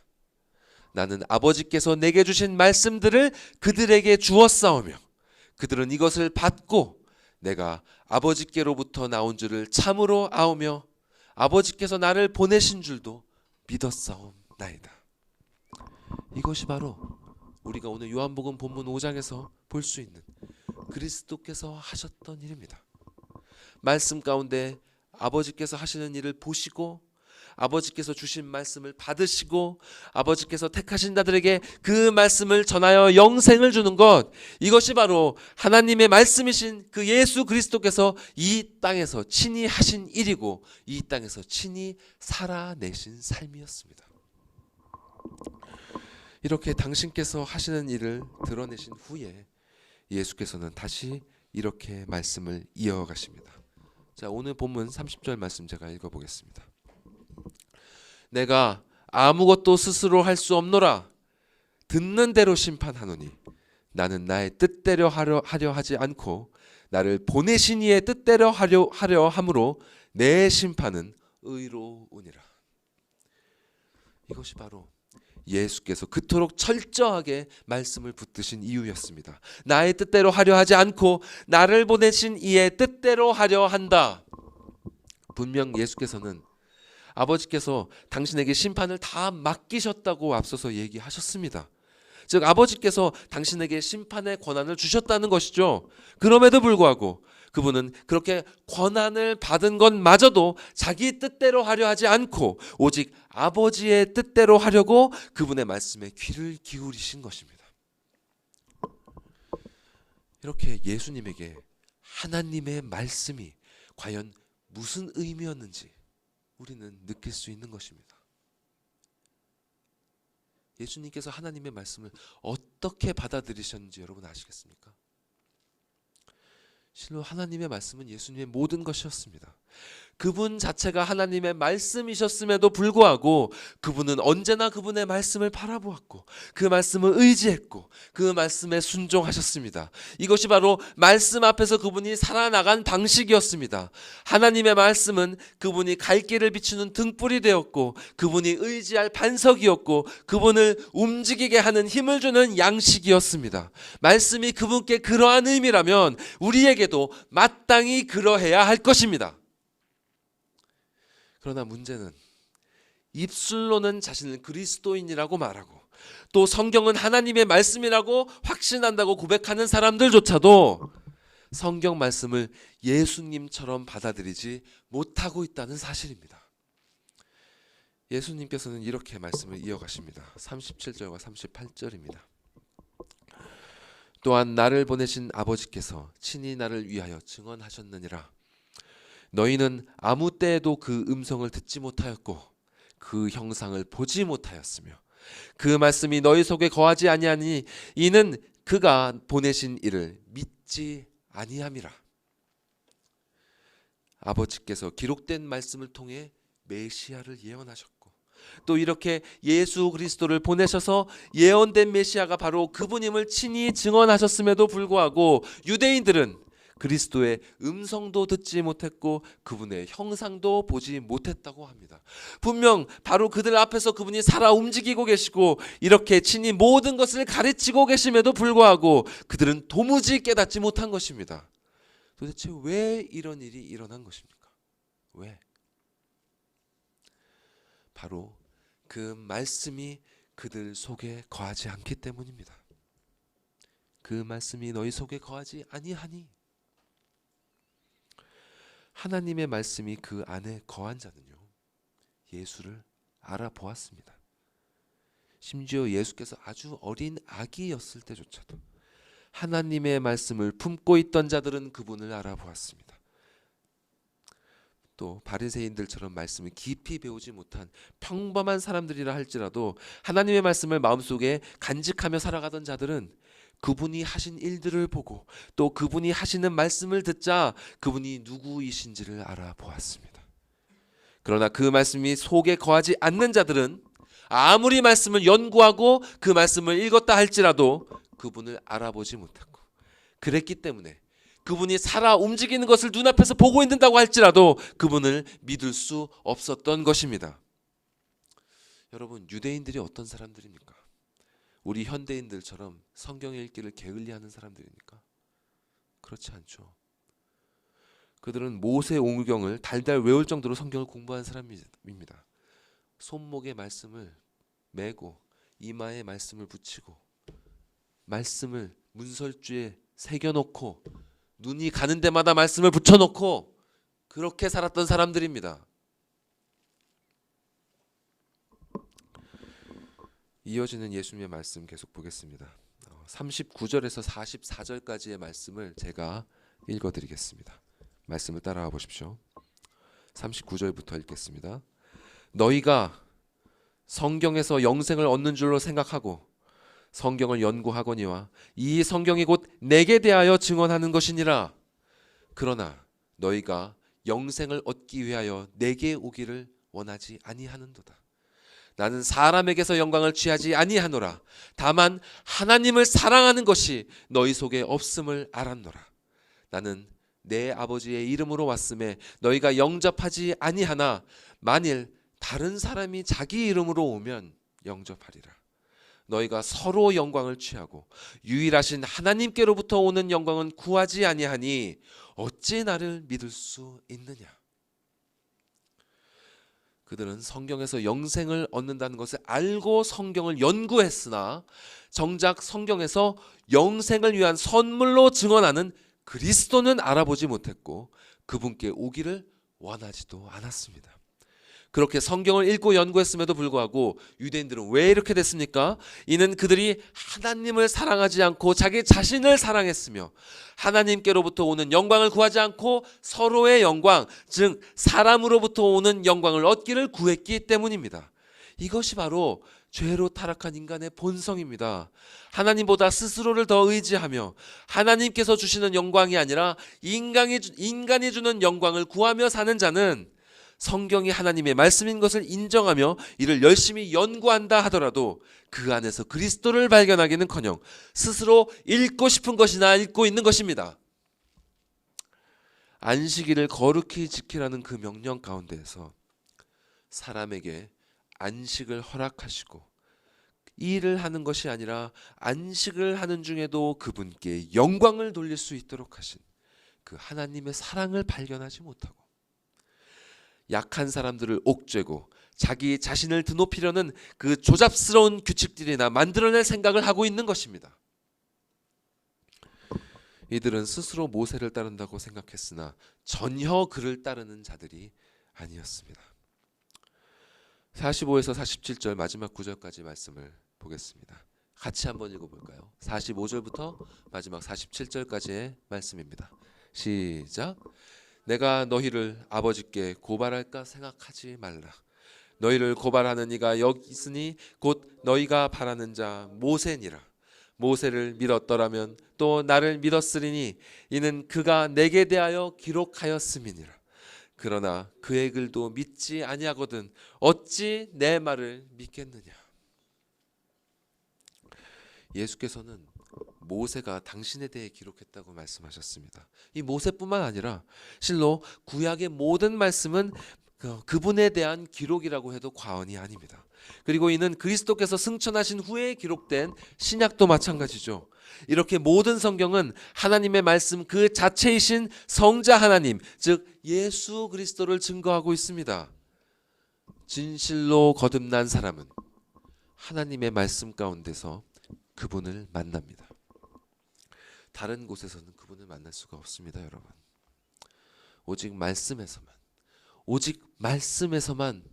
나는 아버지께서 내게 주신 말씀들을 그들에게 주었사오며 그들은 이것을 받고 내가 아버지께로부터 나온 줄을 참으로 아오며 아버지께서 나를 보내신 줄도 믿었사옵나이다. 이것이 바로 우리가 오늘 요한복음 본문 5장에서 볼 수 있는 그리스도께서 하셨던 일입니다. 말씀 가운데 아버지께서 하시는 일을 보시고 아버지께서 주신 말씀을 받으시고 아버지께서 택하신 자들에게 그 말씀을 전하여 영생을 주는 것, 이것이 바로 하나님의 말씀이신 그 예수 그리스도께서 이 땅에서 친히 하신 일이고 이 땅에서 친히 살아내신 삶이었습니다. 이렇게 당신께서 하시는 일을 드러내신 후에 예수께서는 다시 이렇게 말씀을 이어가십니다. 자, 오늘 본문 30절 말씀 제가 읽어보겠습니다. 내가 아무것도 스스로 할 수 없노라. 듣는 대로 심판하노니 나는 나의 뜻대로 하려 하지 않고 나를 보내신 이의 뜻대로 하려 함으로 내 심판은 의로우니라. 이것이 바로 예수께서 그토록 철저하게 말씀을 붙드신 이유였습니다. 나의 뜻대로 하려 하지 않고 나를 보내신 이의 뜻대로 하려 한다. 분명 예수께서는 아버지께서 당신에게 심판을 다 맡기셨다고 앞서서 얘기하셨습니다. 즉 아버지께서 당신에게 심판의 권한을 주셨다는 것이죠. 그럼에도 불구하고 그분은 그렇게 권한을 받은 것마저도 자기 뜻대로 하려 하지 않고 오직 아버지의 뜻대로 하려고 그분의 말씀에 귀를 기울이신 것입니다. 이렇게 예수님에게 하나님의 말씀이 과연 무슨 의미였는지 우리는 느낄 수 있는 것입니다. 예수님께서 하나님의 말씀을 어떻게 받아들이셨는지 여러분 아시겠습니까? 실로 하나님의 말씀은 예수님의 모든 것이었습니다. 그분 자체가 하나님의 말씀이셨음에도 불구하고 그분은 언제나 그분의 말씀을 바라보았고 그 말씀을 의지했고 그 말씀에 순종하셨습니다. 이것이 바로 말씀 앞에서 그분이 살아나간 방식이었습니다. 하나님의 말씀은 그분이 갈 길을 비추는 등불이 되었고 그분이 의지할 반석이었고 그분을 움직이게 하는 힘을 주는 양식이었습니다. 말씀이 그분께 그러한 의미라면 우리에게도 마땅히 그러해야 할 것입니다. 그러나 문제는 입술로는 자신을 그리스도인이라고 말하고 또 성경은 하나님의 말씀이라고 확신한다고 고백하는 사람들조차도 성경 말씀을 예수님처럼 받아들이지 못하고 있다는 사실입니다. 예수님께서는 이렇게 말씀을 이어가십니다. 37절과 38절입니다. 또한 나를 보내신 아버지께서 친히 나를 위하여 증언하셨느니라. 너희는 아무 때에도 그 음성을 듣지 못하였고 그 형상을 보지 못하였으며 그 말씀이 너희 속에 거하지 아니하니 이는 그가 보내신 이를 믿지 아니함이라. 아버지께서 기록된 말씀을 통해 메시아를 예언하셨고 또 이렇게 예수 그리스도를 보내셔서 예언된 메시아가 바로 그분임을 친히 증언하셨음에도 불구하고 유대인들은 그리스도의 음성도 듣지 못했고 그분의 형상도 보지 못했다고 합니다. 분명 바로 그들 앞에서 그분이 살아 움직이고 계시고 이렇게 친히 모든 것을 가르치고 계심에도 불구하고 그들은 도무지 깨닫지 못한 것입니다. 도대체 왜 이런 일이 일어난 것입니까? 왜? 바로 그 말씀이 그들 속에 거하지 않기 때문입니다. 그 말씀이 너희 속에 거하지 아니하니, 하나님의 말씀이 그 안에 거한 자는요, 예수를 알아보았습니다. 심지어 예수께서 아주 어린 아기였을 때조차도 하나님의 말씀을 품고 있던 자들은 그분을 알아보았습니다. 또 바리새인들처럼 말씀을 깊이 배우지 못한 평범한 사람들이라 할지라도 하나님의 말씀을 마음속에 간직하며 살아가던 자들은 그분이 하신 일들을 보고 또 그분이 하시는 말씀을 듣자 그분이 누구이신지를 알아보았습니다. 그러나 그 말씀이 속에 거하지 않는 자들은 아무리 말씀을 연구하고 그 말씀을 읽었다 할지라도 그분을 알아보지 못했고, 그랬기 때문에 그분이 살아 움직이는 것을 눈앞에서 보고 있는다고 할지라도 그분을 믿을 수 없었던 것입니다. 여러분, 유대인들이 어떤 사람들입니까? 우리 현대인들처럼 성경 읽기를 게을리하는 사람들입니까? 그렇지 않죠. 그들은 모세 오경을 달달 외울 정도로 성경을 공부한 사람입니다. 손목에 말씀을 메고 이마에 말씀을 붙이고 말씀을 문설주에 새겨놓고 눈이 가는 데마다 말씀을 붙여놓고 그렇게 살았던 사람들입니다. 이어지는 예수님의 말씀 계속 보겠습니다. 39절에서 44절까지의 말씀을 제가 읽어드리겠습니다. 말씀을 따라와 보십시오. 39절부터 읽겠습니다. 너희가 성경에서 영생을 얻는 줄로 생각하고 성경을 연구하거니와 이 성경이 곧 내게 대하여 증언하는 것이니라. 그러나 너희가 영생을 얻기 위하여 내게 오기를 원하지 아니하는도다. 나는 사람에게서 영광을 취하지 아니하노라. 다만 하나님을 사랑하는 것이 너희 속에 없음을 알았노라. 나는 내 아버지의 이름으로 왔음에 너희가 영접하지 아니하나 만일 다른 사람이 자기 이름으로 오면 영접하리라. 너희가 서로 영광을 취하고 유일하신 하나님께로부터 오는 영광은 구하지 아니하니 어찌 나를 믿을 수 있느냐. 그들은 성경에서 영생을 얻는다는 것을 알고 성경을 연구했으나 정작 성경에서 영생을 위한 선물로 증언하는 그리스도는 알아보지 못했고 그분께 오기를 원하지도 않았습니다. 그렇게 성경을 읽고 연구했음에도 불구하고 유대인들은 왜 이렇게 됐습니까? 이는 그들이 하나님을 사랑하지 않고 자기 자신을 사랑했으며 하나님께로부터 오는 영광을 구하지 않고 서로의 영광, 즉 사람으로부터 오는 영광을 얻기를 구했기 때문입니다. 이것이 바로 죄로 타락한 인간의 본성입니다. 하나님보다 스스로를 더 의지하며 하나님께서 주시는 영광이 아니라 인간이 주는 영광을 구하며 사는 자는 성경이 하나님의 말씀인 것을 인정하며 이를 열심히 연구한다 하더라도 그 안에서 그리스도를 발견하기는커녕 스스로 읽고 싶은 것이나 읽고 있는 것입니다. 안식일을 거룩히 지키라는 그 명령 가운데에서 사람에게 안식을 허락하시고 일을 하는 것이 아니라 안식을 하는 중에도 그분께 영광을 돌릴 수 있도록 하신 그 하나님의 사랑을 발견하지 못하고 약한 사람들을 옥죄고 자기 자신을 드높이려는 그 조잡스러운 규칙들이나 만들어낼 생각을 하고 있는 것입니다. 이들은 스스로 모세를 따른다고 생각했으나 전혀 그를 따르는 자들이 아니었습니다. 45에서 47절 마지막 9절까지 말씀을 보겠습니다. 같이 한번 읽어볼까요? 45절부터 마지막 47절까지의 말씀입니다. 시작. 내가 너희를 아버지께 고발할까 생각하지 말라. 너희를 고발하는 이가 여기 있으니 곧 너희가 바라는 자 모세니라. 모세를 믿었더라면 또 나를 믿었으리니 이는 그가 내게 대하여 기록하였음이니라. 그러나 그의 글도 믿지 아니하거든 어찌 내 말을 믿겠느냐. 예수께서는 모세가 당신에 대해 기록했다고 말씀하셨습니다. 이 모세뿐만 아니라 실로 구약의 모든 말씀은 그분에 대한 기록이라고 해도 과언이 아닙니다. 그리고 이는 그리스도께서 승천하신 후에 기록된 신약도 마찬가지죠. 이렇게 모든 성경은 하나님의 말씀 그 자체이신 성자 하나님, 즉 예수 그리스도를 증거하고 있습니다. 진실로 거듭난 사람은 하나님의 말씀 가운데서 그분을 만납니다. 다른 곳에서는 그분을 만날 수가 없습니다, 여러분. 오직 말씀에서만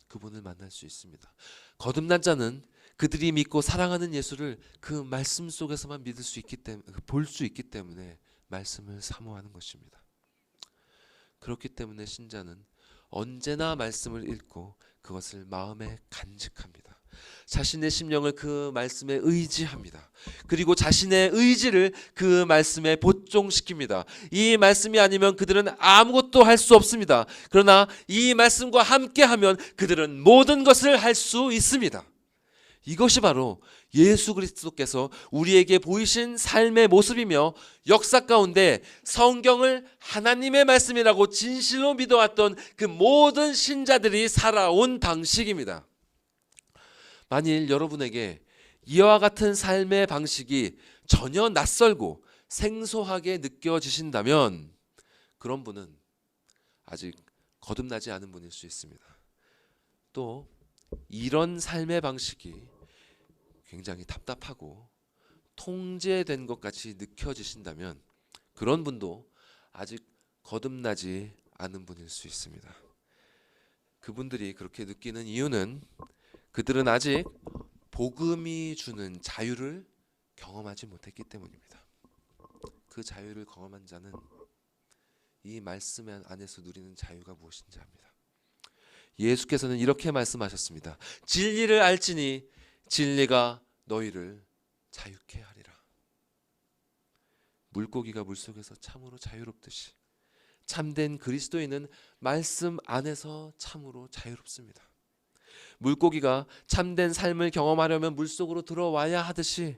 그분을 만날 수 있습니다. 거듭난 자는 그들이 믿고 사랑하는 예수를 그 말씀 속에서만 믿을 수 있기 때문에, 볼 수 있기 때문에 말씀을 사모하는 것입니다. 그렇기 때문에 신자는 언제나 말씀을 읽고 그것을 마음에 간직합니다. 자신의 심령을 그 말씀에 의지합니다. 그리고 자신의 의지를 그 말씀에 보충시킵니다. 이 말씀이 아니면 그들은 아무것도 할 수 없습니다. 그러나 이 말씀과 함께하면 그들은 모든 것을 할 수 있습니다. 이것이 바로 예수 그리스도께서 우리에게 보이신 삶의 모습이며 역사 가운데 성경을 하나님의 말씀이라고 진실로 믿어왔던 그 모든 신자들이 살아온 방식입니다. 만일 여러분에게 이와 같은 삶의 방식이 전혀 낯설고 생소하게 느껴지신다면 그런 분은 아직 거듭나지 않은 분일 수 있습니다. 또 이런 삶의 방식이 굉장히 답답하고 통제된 것 같이 느껴지신다면 그런 분도 아직 거듭나지 않은 분일 수 있습니다. 그분들이 그렇게 느끼는 이유는 그들은 아직 복음이 주는 자유를 경험하지 못했기 때문입니다. 그 자유를 경험한 자는 이 말씀 안에서 누리는 자유가 무엇인지 압니다. 예수께서는 이렇게 말씀하셨습니다. 진리를 알지니 진리가 너희를 자유케 하리라. 물고기가 물속에서 참으로 자유롭듯이 참된 그리스도인은 말씀 안에서 참으로 자유롭습니다. 물고기가 참된 삶을 경험하려면 물속으로 들어와야 하듯이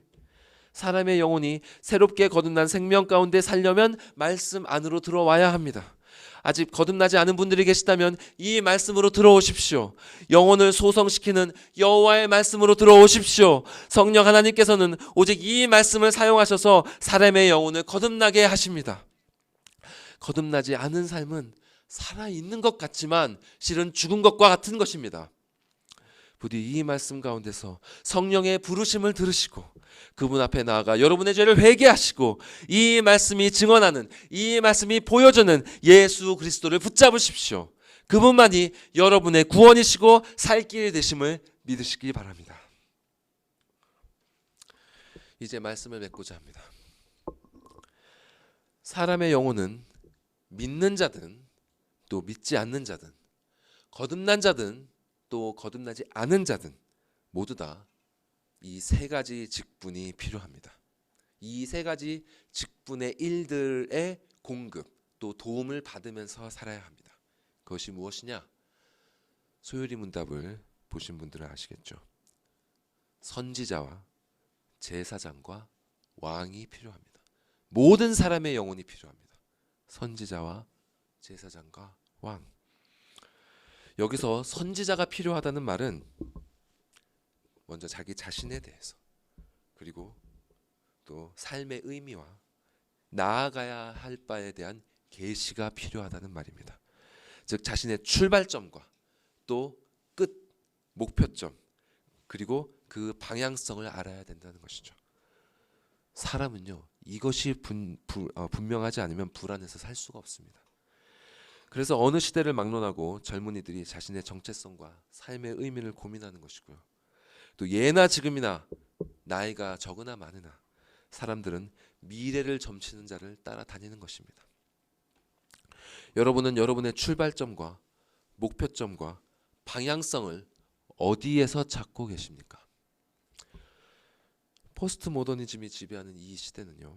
사람의 영혼이 새롭게 거듭난 생명 가운데 살려면 말씀 안으로 들어와야 합니다. 아직 거듭나지 않은 분들이 계시다면 이 말씀으로 들어오십시오. 영혼을 소성시키는 여호와의 말씀으로 들어오십시오. 성령 하나님께서는 오직 이 말씀을 사용하셔서 사람의 영혼을 거듭나게 하십니다. 거듭나지 않은 삶은 살아있는 것 같지만 실은 죽은 것과 같은 것입니다. 부디 이 말씀 가운데서 성령의 부르심을 들으시고 그분 앞에 나아가 여러분의 죄를 회개하시고 이 말씀이 증언하는, 이 말씀이 보여주는 예수 그리스도를 붙잡으십시오. 그분만이 여러분의 구원이시고 살 길이 되심을 믿으시기 바랍니다. 이제 말씀을 맺고자 합니다. 사람의 영혼은 믿는 자든 또 믿지 않는 자든, 거듭난 자든 또 거듭나지 않은 자든 모두 다 이 세 가지 직분이 필요합니다. 이 세 가지 직분의 일들의 공급 또 도움을 받으면서 살아야 합니다. 그것이 무엇이냐? 소요리 문답을 보신 분들은 아시겠죠. 선지자와 제사장과 왕이 필요합니다. 모든 사람의 영혼이 필요합니다. 선지자와 제사장과 왕. 여기서 선지자가 필요하다는 말은 먼저 자기 자신에 대해서, 그리고 또 삶의 의미와 나아가야 할 바에 대한 계시가 필요하다는 말입니다. 즉 자신의 출발점과 또 끝, 목표점, 그리고 그 방향성을 알아야 된다는 것이죠. 사람은요, 이것이 분명하지 않으면 불안해서 살 수가 없습니다. 그래서 어느 시대를 막론하고 젊은이들이 자신의 정체성과 삶의 의미를 고민하는 것이고요. 또 예나 지금이나 나이가 적으나 많으나 사람들은 미래를 점치는 자를 따라다니는 것입니다. 여러분은 여러분의 출발점과 목표점과 방향성을 어디에서 찾고 계십니까? 포스트 모더니즘이 지배하는 이 시대는요,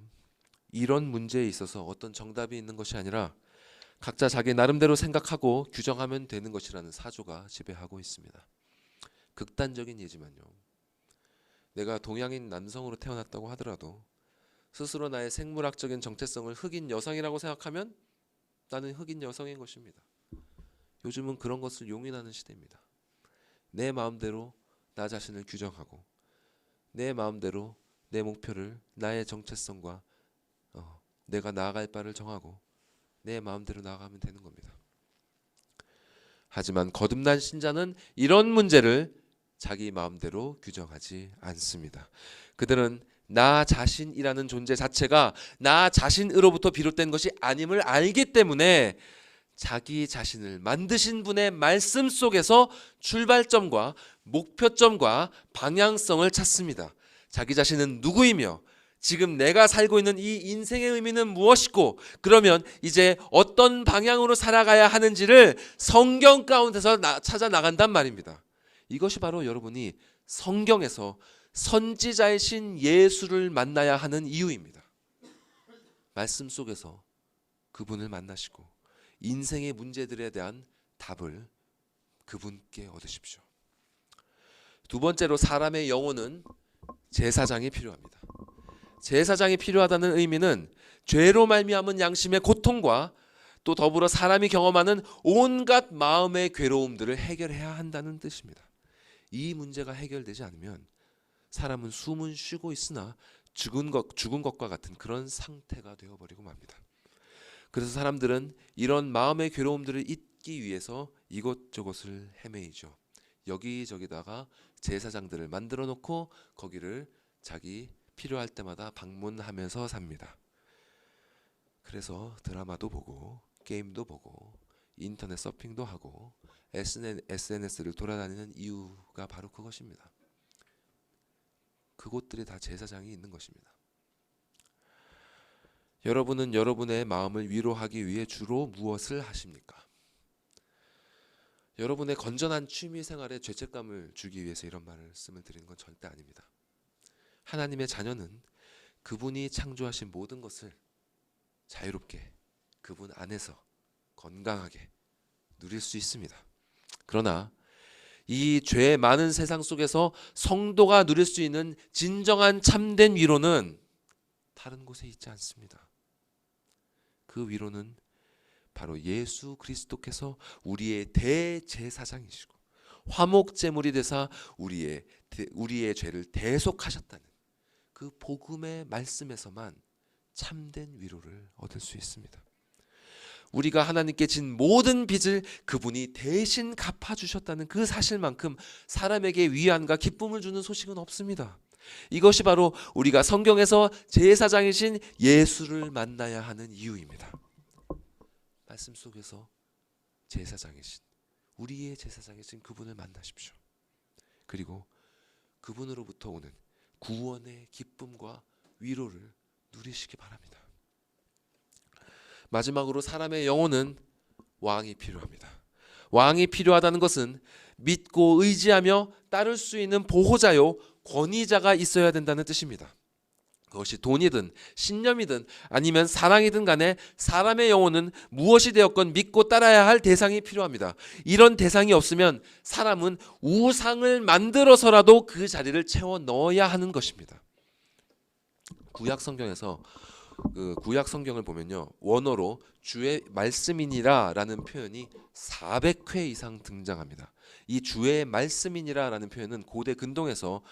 이런 문제에 있어서 어떤 정답이 있는 것이 아니라 각자 자기 나름대로 생각하고 규정하면 되는 것이라는 사조가 지배하고 있습니다. 극단적인 예지만요, 내가 동양인 남성으로 태어났다고 하더라도 스스로 나의 생물학적인 정체성을 흑인 여성이라고 생각하면 나는 흑인 여성인 것입니다. 요즘은 그런 것을 용인하는 시대입니다. 내 마음대로 나 자신을 규정하고 내 마음대로 내 목표를 나의 정체성과 내가 나아갈 바를 정하고 내 마음대로 나아가면 되는 겁니다. 하지만 거듭난 신자는 이런 문제를 자기 마음대로 규정하지 않습니다. 그들은 나 자신이라는 존재 자체가 나 자신으로부터 비롯된 것이 아님을 알기 때문에 자기 자신을 만드신 분의 말씀 속에서 출발점과 목표점과 방향성을 찾습니다. 자기 자신은 누구이며 지금 내가 살고 있는 이 인생의 의미는 무엇이고 그러면 이제 어떤 방향으로 살아가야 하는지를 성경 가운데서 찾아 나간단 말입니다. 이것이 바로 여러분이 성경에서 선지자이신 예수를 만나야 하는 이유입니다. 말씀 속에서 그분을 만나시고 인생의 문제들에 대한 답을 그분께 얻으십시오. 두 번째로 사람의 영혼은 제사장이 필요합니다. 제사장이 필요하다는 의미는 죄로 말미암은 양심의 고통과 또 더불어 사람이 경험하는 온갖 마음의 괴로움들을 해결해야 한다는 뜻입니다. 이 문제가 해결되지 않으면 사람은 숨은 쉬고 있으나 죽은 것과 같은 그런 상태가 되어버리고 맙니다. 그래서 사람들은 이런 마음의 괴로움들을 잊기 위해서 이곳저곳을 헤매이죠. 여기저기다가 제사장들을 만들어 놓고 거기를 자기 필요할 때마다 방문하면서 삽니다. 그래서 드라마도 보고 게임도 보고 인터넷 서핑도 하고 SNS를 돌아다니는 이유가 바로 그것입니다. 그곳들이 다 제사장이 있는 것입니다. 여러분은 여러분의 마음을 위로하기 위해 주로 무엇을 하십니까? 여러분의 건전한 취미 생활에 죄책감을 주기 위해서 이런 말씀을 드리는 건 절대 아닙니다. 하나님의 자녀는 그분이 창조하신 모든 것을 자유롭게 그분 안에서 건강하게 누릴 수 있습니다. 그러나 이 죄 많은 세상 속에서 성도가 누릴 수 있는 진정한 참된 위로는 다른 곳에 있지 않습니다. 그 위로는 바로 예수 그리스도께서 우리의 대제사장이시고 화목제물이 되사 우리의 죄를 대속하셨다는 그 복음의 말씀에서만 참된 위로를 얻을 수 있습니다. 우리가 하나님께 진 모든 빚을 그분이 대신 갚아주셨다는 그 사실만큼 사람에게 위안과 기쁨을 주는 소식은 없습니다. 이것이 바로 우리가 성경에서 제사장이신 예수를 만나야 하는 이유입니다. 말씀 속에서 제사장이신 우리의 제사장이신 그분을 만나십시오. 그리고 그분으로부터 오는 구원의 기쁨과 위로를 누리시기 바랍니다. 마지막으로 사람의 영혼은 왕이 필요합니다. 왕이 필요하다는 것은 믿고 의지하며 따를 수 있는 보호자요 권위자가 있어야 된다는 뜻입니다. 그것이 돈이든 신념이든 아니면 사랑이든 간에 사람의 영혼은 무엇이 되었건 믿고 따라야 할 대상이 필요합니다. 이런 대상이 없으면 사람은 우상을 만들어서라도 그 자리를 채워 넣어야 하는 것입니다. 구약 성경에서 구약 성경을 보면요, 원어로 주의 말씀이니라라는 표현이 400회 이상 등장합니다. 이 주의 말씀이니라라는 표현은 고대 근동에서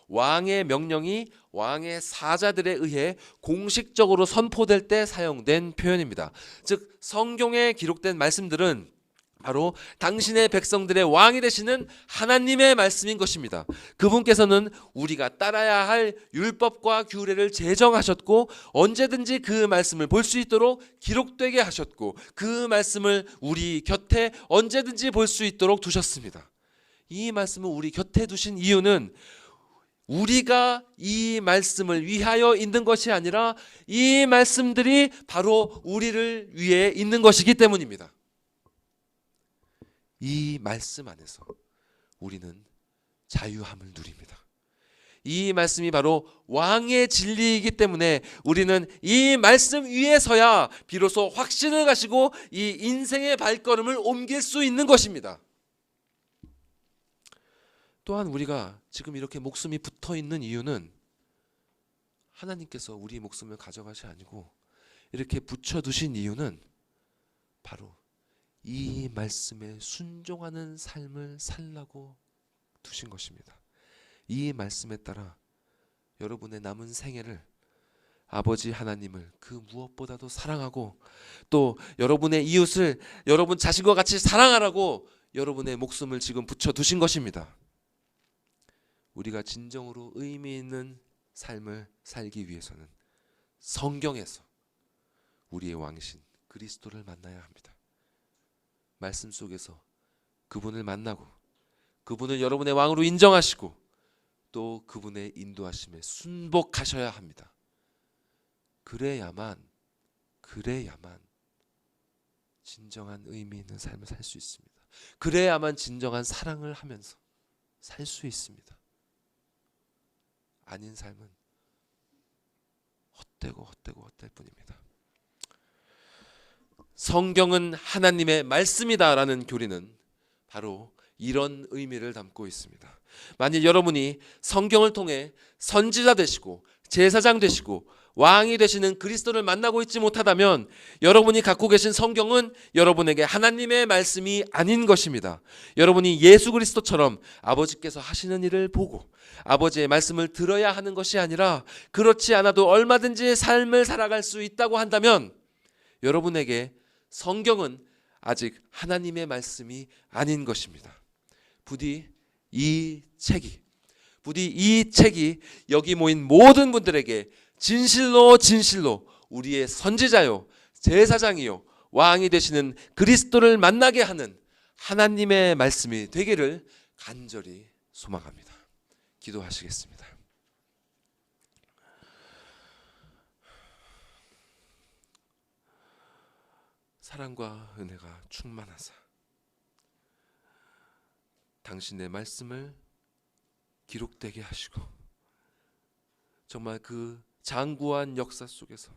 왕의 명령이 왕의 사자들에 의해 공식적으로 선포될 때 사용된 표현입니다. 즉 성경에 기록된 말씀들은 바로 당신의 백성들의 왕이 되시는 하나님의 말씀인 것입니다. 그분께서는 우리가 따라야 할 율법과 규례를 제정하셨고 언제든지 그 말씀을 볼 수 있도록 기록되게 하셨고 그 말씀을 우리 곁에 언제든지 볼 수 있도록 두셨습니다. 이 말씀을 우리 곁에 두신 이유는 우리가 이 말씀을 위하여 있는 것이 아니라 이 말씀들이 바로 우리를 위해 있는 것이기 때문입니다. 이 말씀 안에서 우리는 자유함을 누립니다. 이 말씀이 바로 왕의 진리이기 때문에 우리는 이 말씀 위에서야 비로소 확신을 가지고 이 인생의 발걸음을 옮길 수 있는 것입니다. 또한 우리가 지금 이렇게 목숨이 붙어 있는 이유는 하나님께서 우리 목숨을 가져가시 아니고 이렇게 붙여두신 이유는 바로 이 말씀에 순종하는 삶을 살라고 두신 것입니다. 이 말씀에 따라 여러분의 남은 생애를 아버지 하나님을 그 무엇보다도 사랑하고 또 여러분의 이웃을 여러분 자신과 같이 사랑하라고 여러분의 목숨을 지금 붙여 두신 것입니다. 우리가 진정으로 의미 있는 삶을 살기 위해서는 성경에서 우리의 왕이신 그리스도를 만나야 합니다. 말씀 속에서 그분을 만나고 그분을 여러분의 왕으로 인정하시고 또 그분의 인도하심에 순복하셔야 합니다. 그래야만 진정한 의미 있는 삶을 살 수 있습니다. 그래야만 진정한 사랑을 하면서 살 수 있습니다. 아닌 삶은 헛될 뿐입니다. 성경은 하나님의 말씀이다라는 교리는 바로 이런 의미를 담고 있습니다. 만일 여러분이 성경을 통해 선지자 되시고 제사장 되시고 왕이 되시는 그리스도를 만나고 있지 못하다면 여러분이 갖고 계신 성경은 여러분에게 하나님의 말씀이 아닌 것입니다. 여러분이 예수 그리스도처럼 아버지께서 하시는 일을 보고 아버지의 말씀을 들어야 하는 것이 아니라 그렇지 않아도 얼마든지 삶을 살아갈 수 있다고 한다면 여러분에게 성경은 아직 하나님의 말씀이 아닌 것입니다. 부디 이 책이 여기 모인 모든 분들에게 진실로 우리의 선지자요 제사장이요 왕이 되시는 그리스도를 만나게 하는 하나님의 말씀이 되기를 간절히 소망합니다. 기도하시겠습니다. 사랑과 은혜가 충만하사 당신의 말씀을 기록되게 하시고 정말 그 장구한 역사 속에서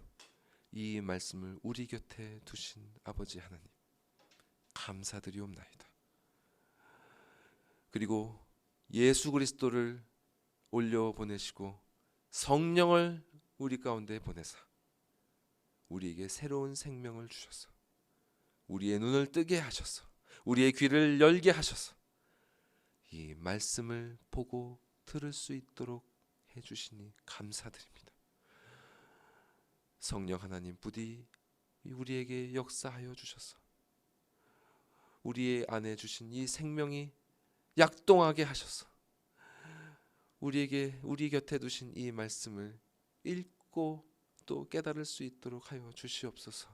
이 말씀을 우리 곁에 두신 아버지 하나님 감사드리옵나이다. 그리고 예수 그리스도를 올려 보내시고 성령을 우리 가운데 보내사 우리에게 새로운 생명을 주셔서 우리의 눈을 뜨게 하셔서 우리의 귀를 열게 하셔서 이 말씀을 보고 들을 수 있도록 해주시니 감사드립니다. 성령 하나님 부디 우리에게 역사하여 주셔서 우리의 안에 주신 이 생명이 약동하게 하셔서 우리 곁에 두신 이 말씀을 읽고 또 깨달을 수 있도록 하여 주시옵소서.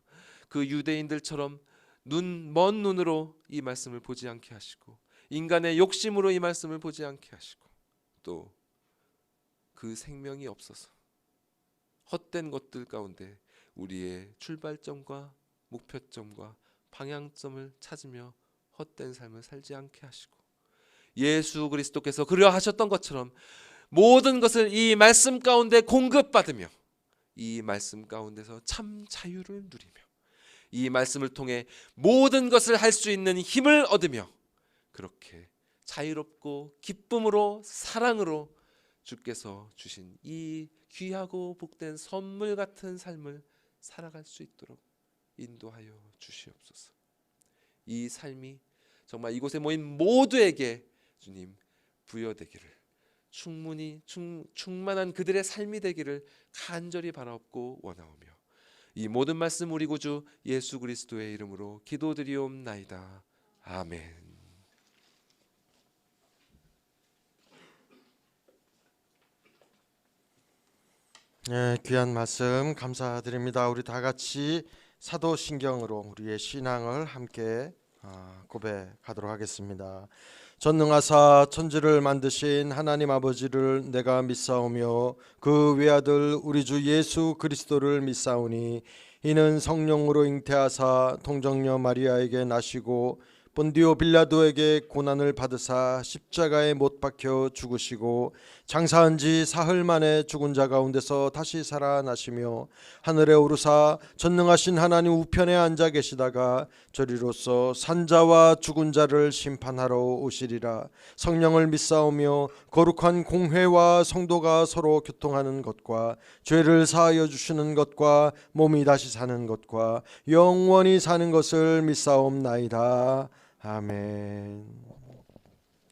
그 유대인들처럼 먼 눈으로 이 말씀을 보지 않게 하시고 인간의 욕심으로 이 말씀을 보지 않게 하시고 또 그 생명이 없어서 헛된 것들 가운데 우리의 출발점과 목표점과 방향점을 찾으며 헛된 삶을 살지 않게 하시고 예수 그리스도께서 그려 하셨던 것처럼 모든 것을 이 말씀 가운데 공급받으며 이 말씀 가운데서 참 자유를 누리며 이 말씀을 통해 모든 것을 할 수 있는 힘을 얻으며 그렇게 자유롭고 기쁨으로 사랑으로 주께서 주신 이 귀하고 복된 선물 같은 삶을 살아갈 수 있도록 인도하여 주시옵소서. 이 삶이 정말 이곳에 모인 모두에게 주님 부여되기를 충만한 그들의 삶이 되기를 간절히 바라옵고 원하오며 이 모든 말씀 우리 구주 예수 그리스도의 이름으로 기도드리옵나이다. 아멘. 네, 귀한 말씀 감사드립니다. 우리 다 같이 사도신경으로 우리의 신앙을 함께 고백하도록 하겠습니다. 전능하사 천지를 만드신 하나님 아버지를 내가 믿사오며 그 외아들 우리 주 예수 그리스도를 믿사오니 이는 성령으로 잉태하사 동정녀 마리아에게 나시고 본디오 빌라도에게 고난을 받으사 십자가에 못 박혀 죽으시고 장사한 지 사흘 만에 죽은 자 가운데서 다시 살아나시며 하늘에 오르사 전능하신 하나님 우편에 앉아 계시다가 저리로서 산자와 죽은 자를 심판하러 오시리라. 성령을 믿사오며 거룩한 공회와 성도가 서로 교통하는 것과 죄를 사하여 주시는 것과 몸이 다시 사는 것과 영원히 사는 것을 믿사옵나이다. 아멘.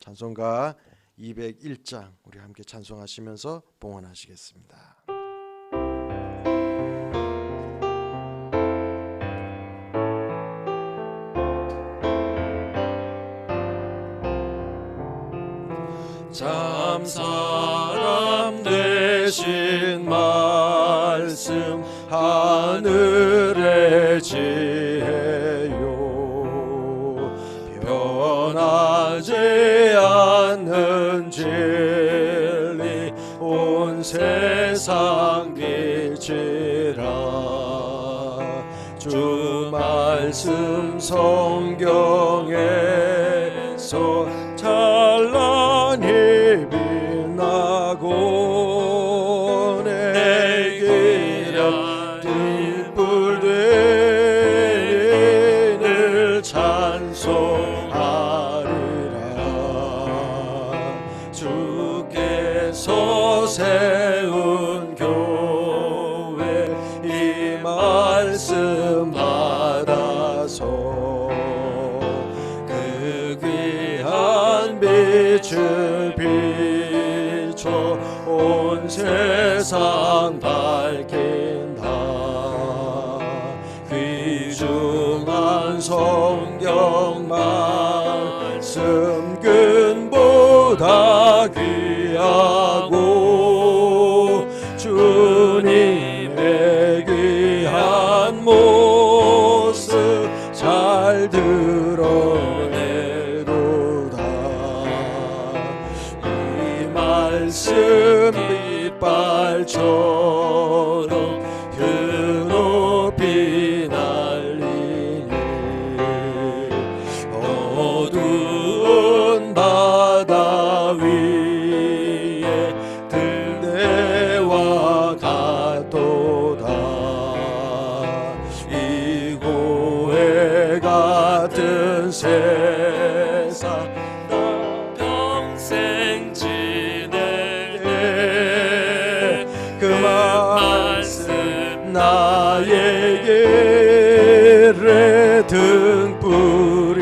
찬송가 201장 우리 함께 찬송하시면서 봉헌하시겠습니다. 참 사람 되신 말씀 하늘의 지혜요 변하지 않는 진리 온 세상 빛이라 주 말씀 성경에서 찬란히 빛나고 내게 등불 되니 찬송하리라. 주께서 세운 교회 이 말씀 받아서 그 귀한 빛을 비춰 온 세상 밝힌다. 귀중한 성경 말씀 근보다 귀하고 주님의 귀한 모습 잘 드러내도다. 이 말씀 빛발처럼 그높이 날리니 어두운 바다 위에 들대와 같도다. 이 고해 같은 세상 평생 지낼 그 말씀 나의 길에 등불이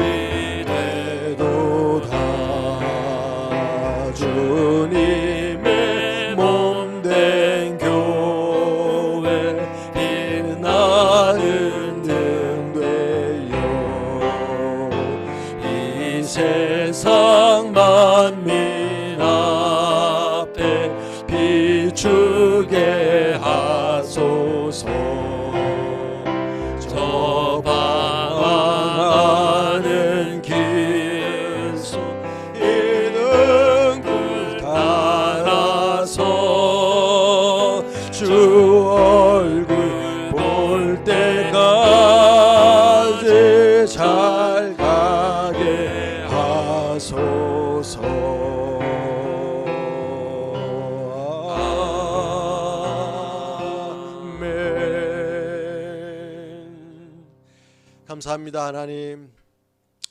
되도다. 주님의 몸된 교회 빛나는 등 되어 이 세상 만민 앞에 비추게 하소서. 저 방황하는 길속 이등 불 따라서 주 얼굴 볼 때까지 잘 가게 하소서. 감사합니다.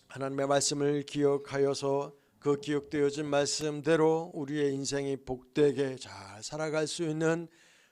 하나님의 말씀을 기억하여서 그 기억되어진 말씀대로 우리의 인생이 복되게 잘 살아갈 수 있는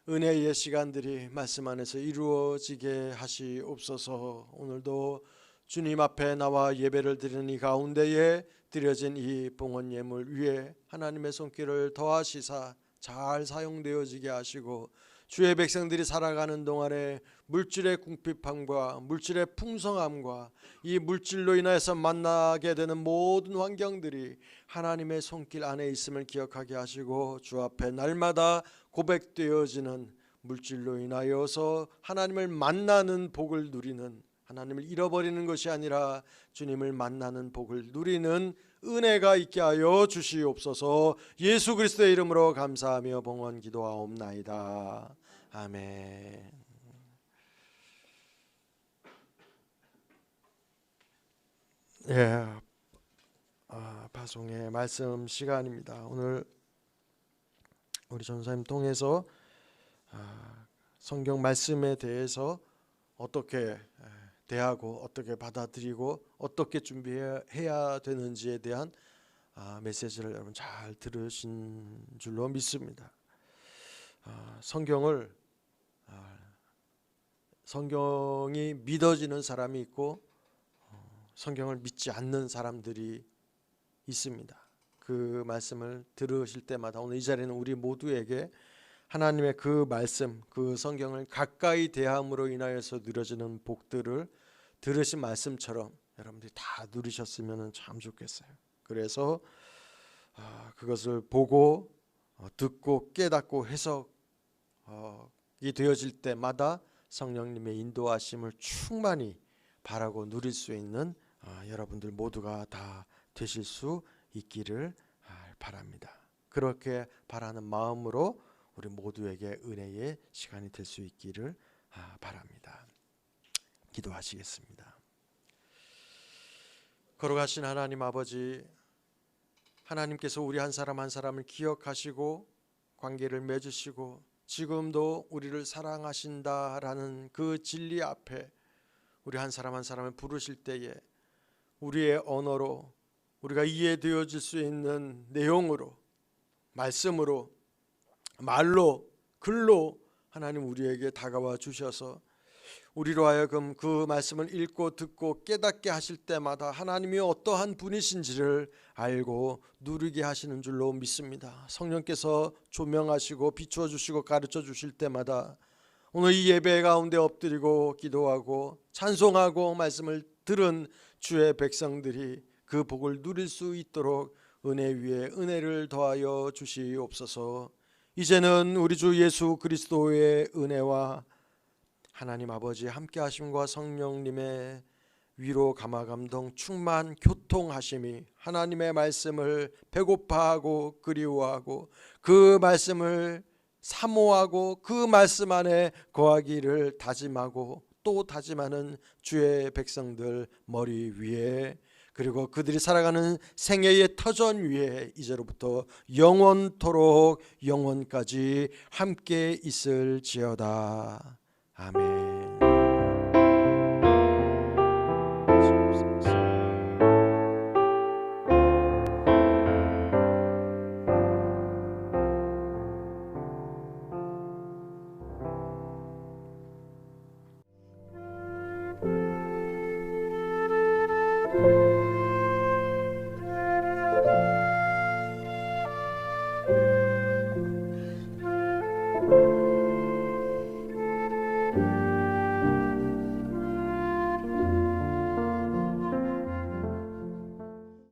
은혜의 시간들이 말씀 안에서 이루어지게 하시옵소서. 오늘도 주님 앞에 나와 예배를 드리는 이 가운데에 드려진 이 봉헌 예물 위에 하나님의 손길을 더하시사 잘 사용되어지게 하시고 주의 백성들이 살아가는 동안에 물질의 궁핍함과 물질의 풍성함과 이 물질로 인해서 만나게 되는 모든 환경들이 하나님의 손길 안에 있음을 기억하게 하시고 주 앞에 날마다 고백되어지는 물질로 인하여서 하나님을 만나는 복을 누리는, 하나님을 잃어버리는 것이 아니라 주님을 만나는 복을 누리는 은혜가 있게 하여 주시옵소서. 예수 그리스도의 이름으로 감사하며 봉헌 기도하옵나이다. 아멘. 예, 파송의 말씀 시간입니다. 오늘 우리 전사님 통해서 성경 말씀에 대해서 어떻게 대하고 어떻게 받아들이고 어떻게 준비해야 되는지에 대한 메시지를 여러분 잘 들으신 줄로 믿습니다. 성경이 믿어지는 사람이 있고 성경을 믿지 않는 사람들이 있습니다. 그 말씀을 들으실 때마다 오늘 이 자리는 우리 모두에게 하나님의 그 말씀, 그 성경을 가까이 대함으로 인하여서 누려지는 복들을 들으신 말씀처럼 여러분들이 다 누리셨으면 참 좋겠어요. 그래서 그것을 보고 듣고 깨닫고 해석이 되어질 때마다 성령님의 인도하심을 충만히 바라고 누릴 수 있는 여러분들 모두가 다 되실 수 있기를 바랍니다. 그렇게 바라는 마음으로 우리 모두에게 은혜의 시간이 될 수 있기를 바랍니다. 기도하시겠습니다. 걸어가신 하나님 아버지, 하나님께서 우리 한 사람 한 사람을 기억하시고 관계를 맺으시고 지금도 우리를 사랑하신다라는 그 진리 앞에 우리 한 사람 한 사람을 부르실 때에 우리의 언어로 우리가 이해되어질 수 있는 내용으로, 말씀으로, 말로, 글로 하나님 우리에게 다가와 주셔서 우리로 하여금 그 말씀을 읽고 듣고 깨닫게 하실 때마다 하나님이 어떠한 분이신지를 알고 누리게 하시는 줄로 믿습니다. 성령께서 조명하시고 비추어 주시고 가르쳐 주실 때마다 오늘 이 예배 가운데 엎드리고 기도하고 찬송하고 말씀을 들은 주의 백성들이 그 복을 누릴 수 있도록 은혜 위에 은혜를 더하여 주시옵소서. 이제는 우리 주 예수 그리스도의 은혜와 하나님 아버지 함께 하심과 성령님의 위로 감화 감동 충만 교통하심이 하나님의 말씀을 배고파하고 그리워하고 그 말씀을 사모하고 그 말씀 안에 거하기를 다짐하고 또 다짐하는 주의 백성들 머리 위에 그리고 그들이 살아가는 생애의 터전 위에 이제로부터 영원토록 영원까지 함께 있을지어다. 아멘.